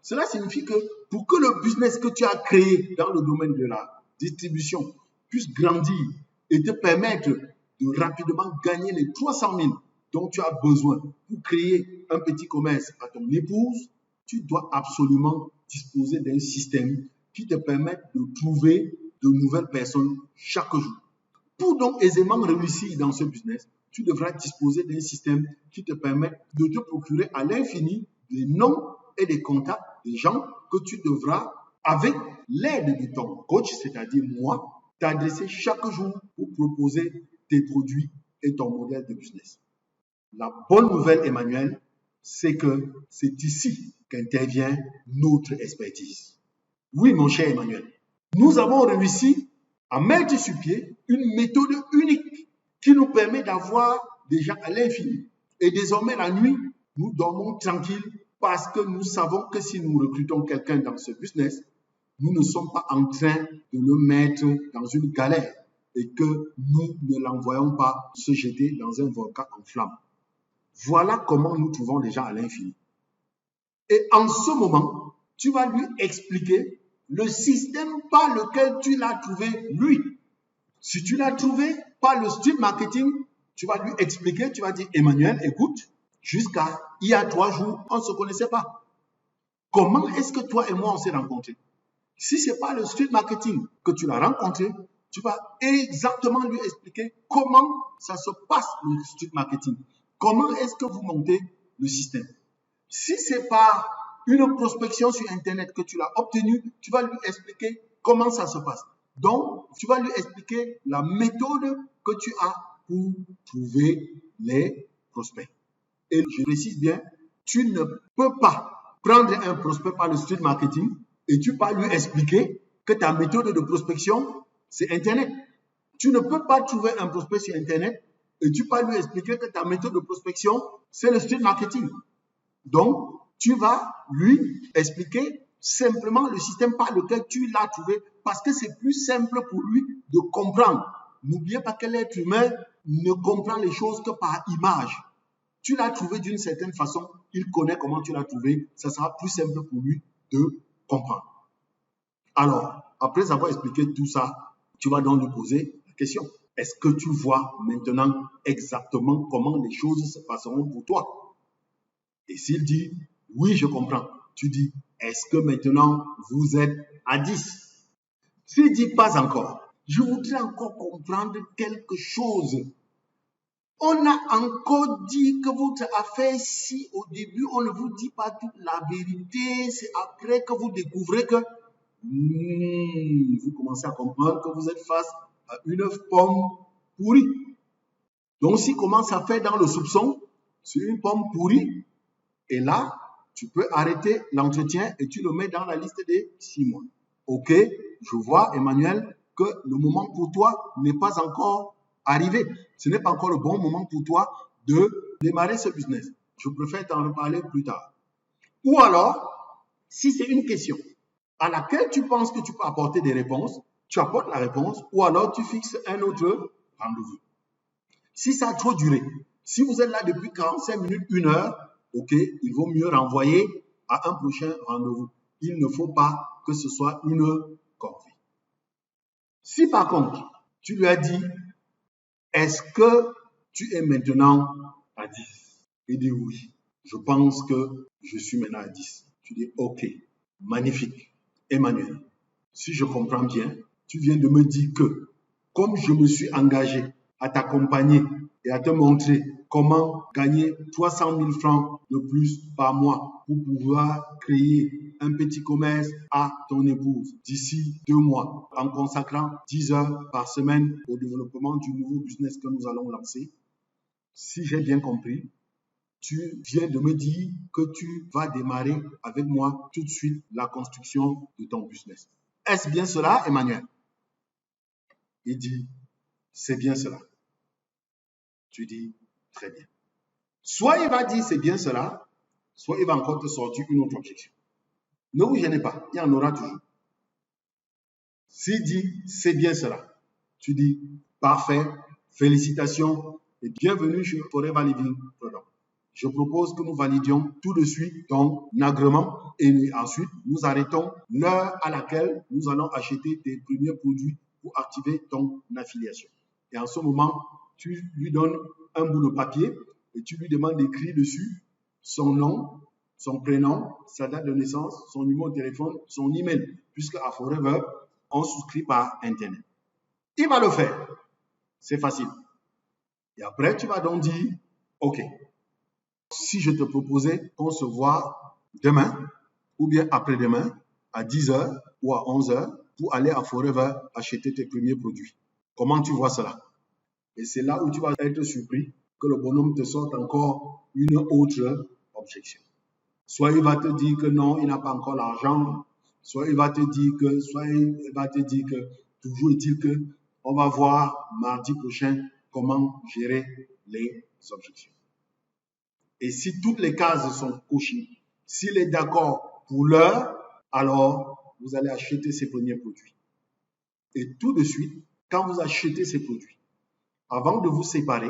Cela signifie que pour que le business que tu as créé dans le domaine de la distribution puisse grandir et te permettre de rapidement gagner les 300 000 dont tu as besoin pour créer un petit commerce à ton épouse, tu dois absolument disposer d'un système qui te permette de trouver de nouvelles personnes chaque jour. Pour donc aisément réussir dans ce business, tu devras disposer d'un système qui te permette de te procurer à l'infini des noms et des contacts des gens que tu devras, avec l'aide de ton coach, c'est-à-dire moi, t'adresser chaque jour pour proposer tes produits et ton modèle de business. La bonne nouvelle, Emmanuel, c'est que c'est ici qu'intervient notre expertise. Oui, mon cher Emmanuel, nous avons réussi à mettre sur pied une méthode unique qui nous permet d'avoir des gens à l'infini. Et désormais, la nuit, nous dormons tranquilles parce que nous savons que si nous recrutons quelqu'un dans ce business, nous ne sommes pas en train de le mettre dans une galère et que nous ne l'envoyons pas se jeter dans un volcan en flammes. Voilà comment nous trouvons des gens à l'infini. Et en ce moment, tu vas lui expliquer le système par lequel tu l'as trouvé, lui. Si tu l'as trouvé par le street marketing, tu vas lui expliquer, tu vas dire, Emmanuel, écoute, jusqu'à il y a 3 jours, on ne se connaissait pas. Comment est-ce que toi et moi, on s'est rencontrés? Si ce n'est pas le street marketing que tu l'as rencontré, tu vas exactement lui expliquer comment ça se passe le street marketing. Comment est-ce que vous montez le système? Si ce n'est pas une prospection sur Internet que tu l'as obtenue, tu vas lui expliquer comment ça se passe. Donc, tu vas lui expliquer la méthode que tu as pour trouver les prospects. Et je précise bien, tu ne peux pas prendre un prospect par le street marketing et tu vas lui expliquer que ta méthode de prospection, c'est Internet. Tu ne peux pas trouver un prospect sur Internet et tu vas lui expliquer que ta méthode de prospection, c'est le street marketing. Donc, tu vas lui expliquer simplement le système par lequel tu l'as trouvé parce que c'est plus simple pour lui de comprendre. N'oubliez pas que l'être humain ne comprend les choses que par image. Tu l'as trouvé d'une certaine façon, il connaît comment tu l'as trouvé, ça sera plus simple pour lui de comprendre. Alors, après avoir expliqué tout ça, tu vas donc lui poser la question. Est-ce que tu vois maintenant exactement comment les choses se passeront pour toi? Et s'il dit, oui, je comprends, tu dis, est-ce que maintenant vous êtes à 10? S'il dit pas encore, je voudrais encore comprendre quelque chose. On a encore dit que votre affaire, si au début on ne vous dit pas toute la vérité, c'est après que vous découvrez que vous commencez à comprendre que vous êtes face à une pomme pourrie. Donc, s'il commence à faire dans le soupçon, c'est une pomme pourrie, et là, tu peux arrêter l'entretien et tu le mets dans la liste des 6 mois. Ok, je vois, Emmanuel, que le moment pour toi n'est pas encore arrivé. Ce n'est pas encore le bon moment pour toi de démarrer ce business. Je préfère t'en reparler plus tard. Ou alors, si c'est une question à laquelle tu penses que tu peux apporter des réponses, tu apportes la réponse ou alors tu fixes un autre rendez-vous. Si ça a trop duré, si vous êtes là depuis 45 minutes, 1 heure, ok, il vaut mieux renvoyer à un prochain rendez-vous. Il ne faut pas que ce soit une corvée. Si par contre, tu lui as dit, est-ce que tu es maintenant à 10? Il dit oui, je pense que je suis maintenant à 10. Tu dis ok, magnifique. Emmanuel, si je comprends bien, tu viens de me dire que comme je me suis engagé à t'accompagner et à te montrer comment gagner 300 000 francs de plus par mois pour pouvoir créer un petit commerce à ton épouse d'ici 2 mois en consacrant 10 heures par semaine au développement du nouveau business que nous allons lancer. Si j'ai bien compris, tu viens de me dire que tu vas démarrer avec moi tout de suite la construction de ton business. Est-ce bien cela, Emmanuel? Il dit, c'est bien cela. Tu dis, très bien. Soit il va dire, c'est bien cela, soit il va encore te sortir une autre objection. Ne vous gênez pas, il y en aura toujours. S'il dit, c'est bien cela, tu dis, parfait, félicitations et bienvenue chez Forever Living Product. je propose que nous validions tout de suite ton agrément et ensuite nous arrêtons l'heure à laquelle nous allons acheter tes premiers produits pour activer ton affiliation. Et en ce moment, tu lui donnes un bout de papier et tu lui demandes d'écrire dessus son nom, son prénom, sa date de naissance, son numéro de téléphone, son email, puisque à Forever, on souscrit par Internet. Il va le faire. C'est facile. Et après, tu vas donc dire, OK, si je te proposais qu'on se voit demain ou bien après-demain à 10h ou à 11h pour aller à Forever acheter tes premiers produits. Comment tu vois cela? Et c'est là où tu vas être surpris que le bonhomme te sorte encore une autre objection. Soit il va te dire que non, il n'a pas encore l'argent, soit il va te dire que, toujours est-il que on va voir mardi prochain comment gérer les objections. Et si toutes les cases sont cochées, s'il est d'accord pour l'heure, alors vous allez acheter ces premiers produits. Et tout de suite, quand vous achetez ces produits, avant de vous séparer,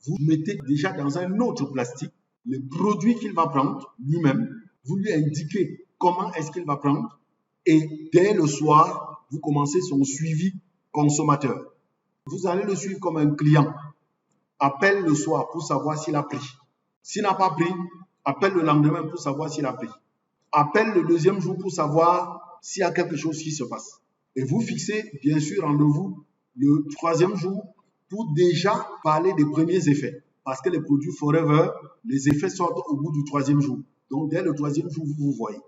vous mettez déjà dans un autre plastique le produit qu'il va prendre lui-même, vous lui indiquez comment est-ce qu'il va prendre et dès le soir, vous commencez son suivi consommateur. Vous allez le suivre comme un client. Appelle le soir pour savoir s'il a pris. S'il n'a pas pris, appelle le lendemain pour savoir s'il a pris. Appelle le deuxième jour pour savoir s'il y a quelque chose qui se passe. Et vous fixez bien sûr rendez-vous le troisième jour pour déjà parler des premiers effets. Parce que les produits Forever, les effets sortent au bout du troisième jour. Donc, dès le troisième jour, vous vous voyez.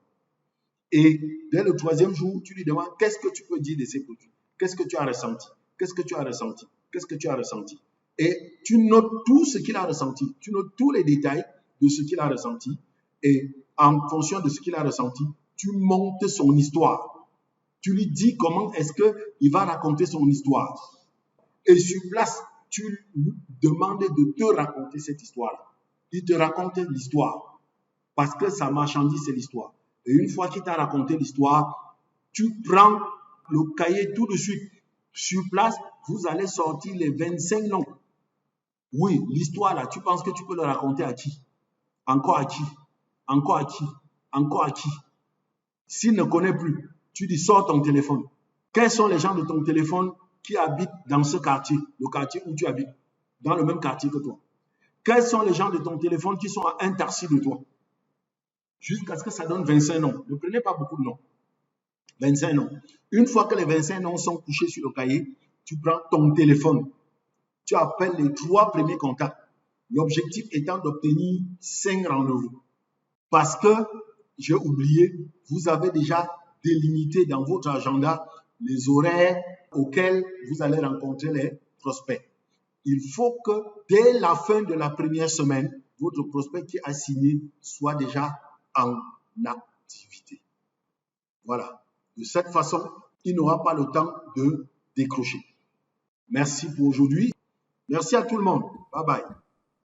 Et dès le troisième jour, tu lui demandes qu'est-ce que tu peux dire de ces produits? Qu'est-ce que tu as ressenti? Qu'est-ce que tu as ressenti? Qu'est-ce que tu as ressenti? Et tu notes tout ce qu'il a ressenti. Tu notes tous les détails de ce qu'il a ressenti. Et en fonction de ce qu'il a ressenti, tu montes son histoire. Tu lui dis comment est-ce qu'il va raconter son histoire. Et sur place, tu lui demandes de te raconter cette histoire-là. Il te raconte l'histoire. Parce que sa marchandise, c'est l'histoire. Et une fois qu'il t'a raconté l'histoire, tu prends le cahier tout de suite. Sur place, vous allez sortir les 25 noms. Oui, l'histoire là, tu penses que tu peux le raconter à qui? Encore à qui? Encore à qui? Encore à qui? S'il ne connaît plus, tu dis sors ton téléphone. Quels sont les gens de ton téléphone qui habitent dans ce quartier, le quartier où tu habites, dans le même quartier que toi? Quels sont les gens de ton téléphone qui sont à un tarsi de toi? Jusqu'à ce que ça donne 25 noms. Ne prenez pas beaucoup de noms. 25 noms. Une fois que les 25 noms sont couchés sur le cahier, tu prends ton téléphone. Tu appelles les 3 premiers contacts. L'objectif étant d'obtenir 5 rendez-vous. Parce que, j'ai oublié, vous avez déjà délimité dans votre agenda les horaires auxquels vous allez rencontrer les prospects. Il faut que dès la fin de la première semaine, votre prospect qui a signé soit déjà en activité. Voilà. De cette façon, il n'aura pas le temps de décrocher. Merci pour aujourd'hui. Merci à tout le monde. Bye bye.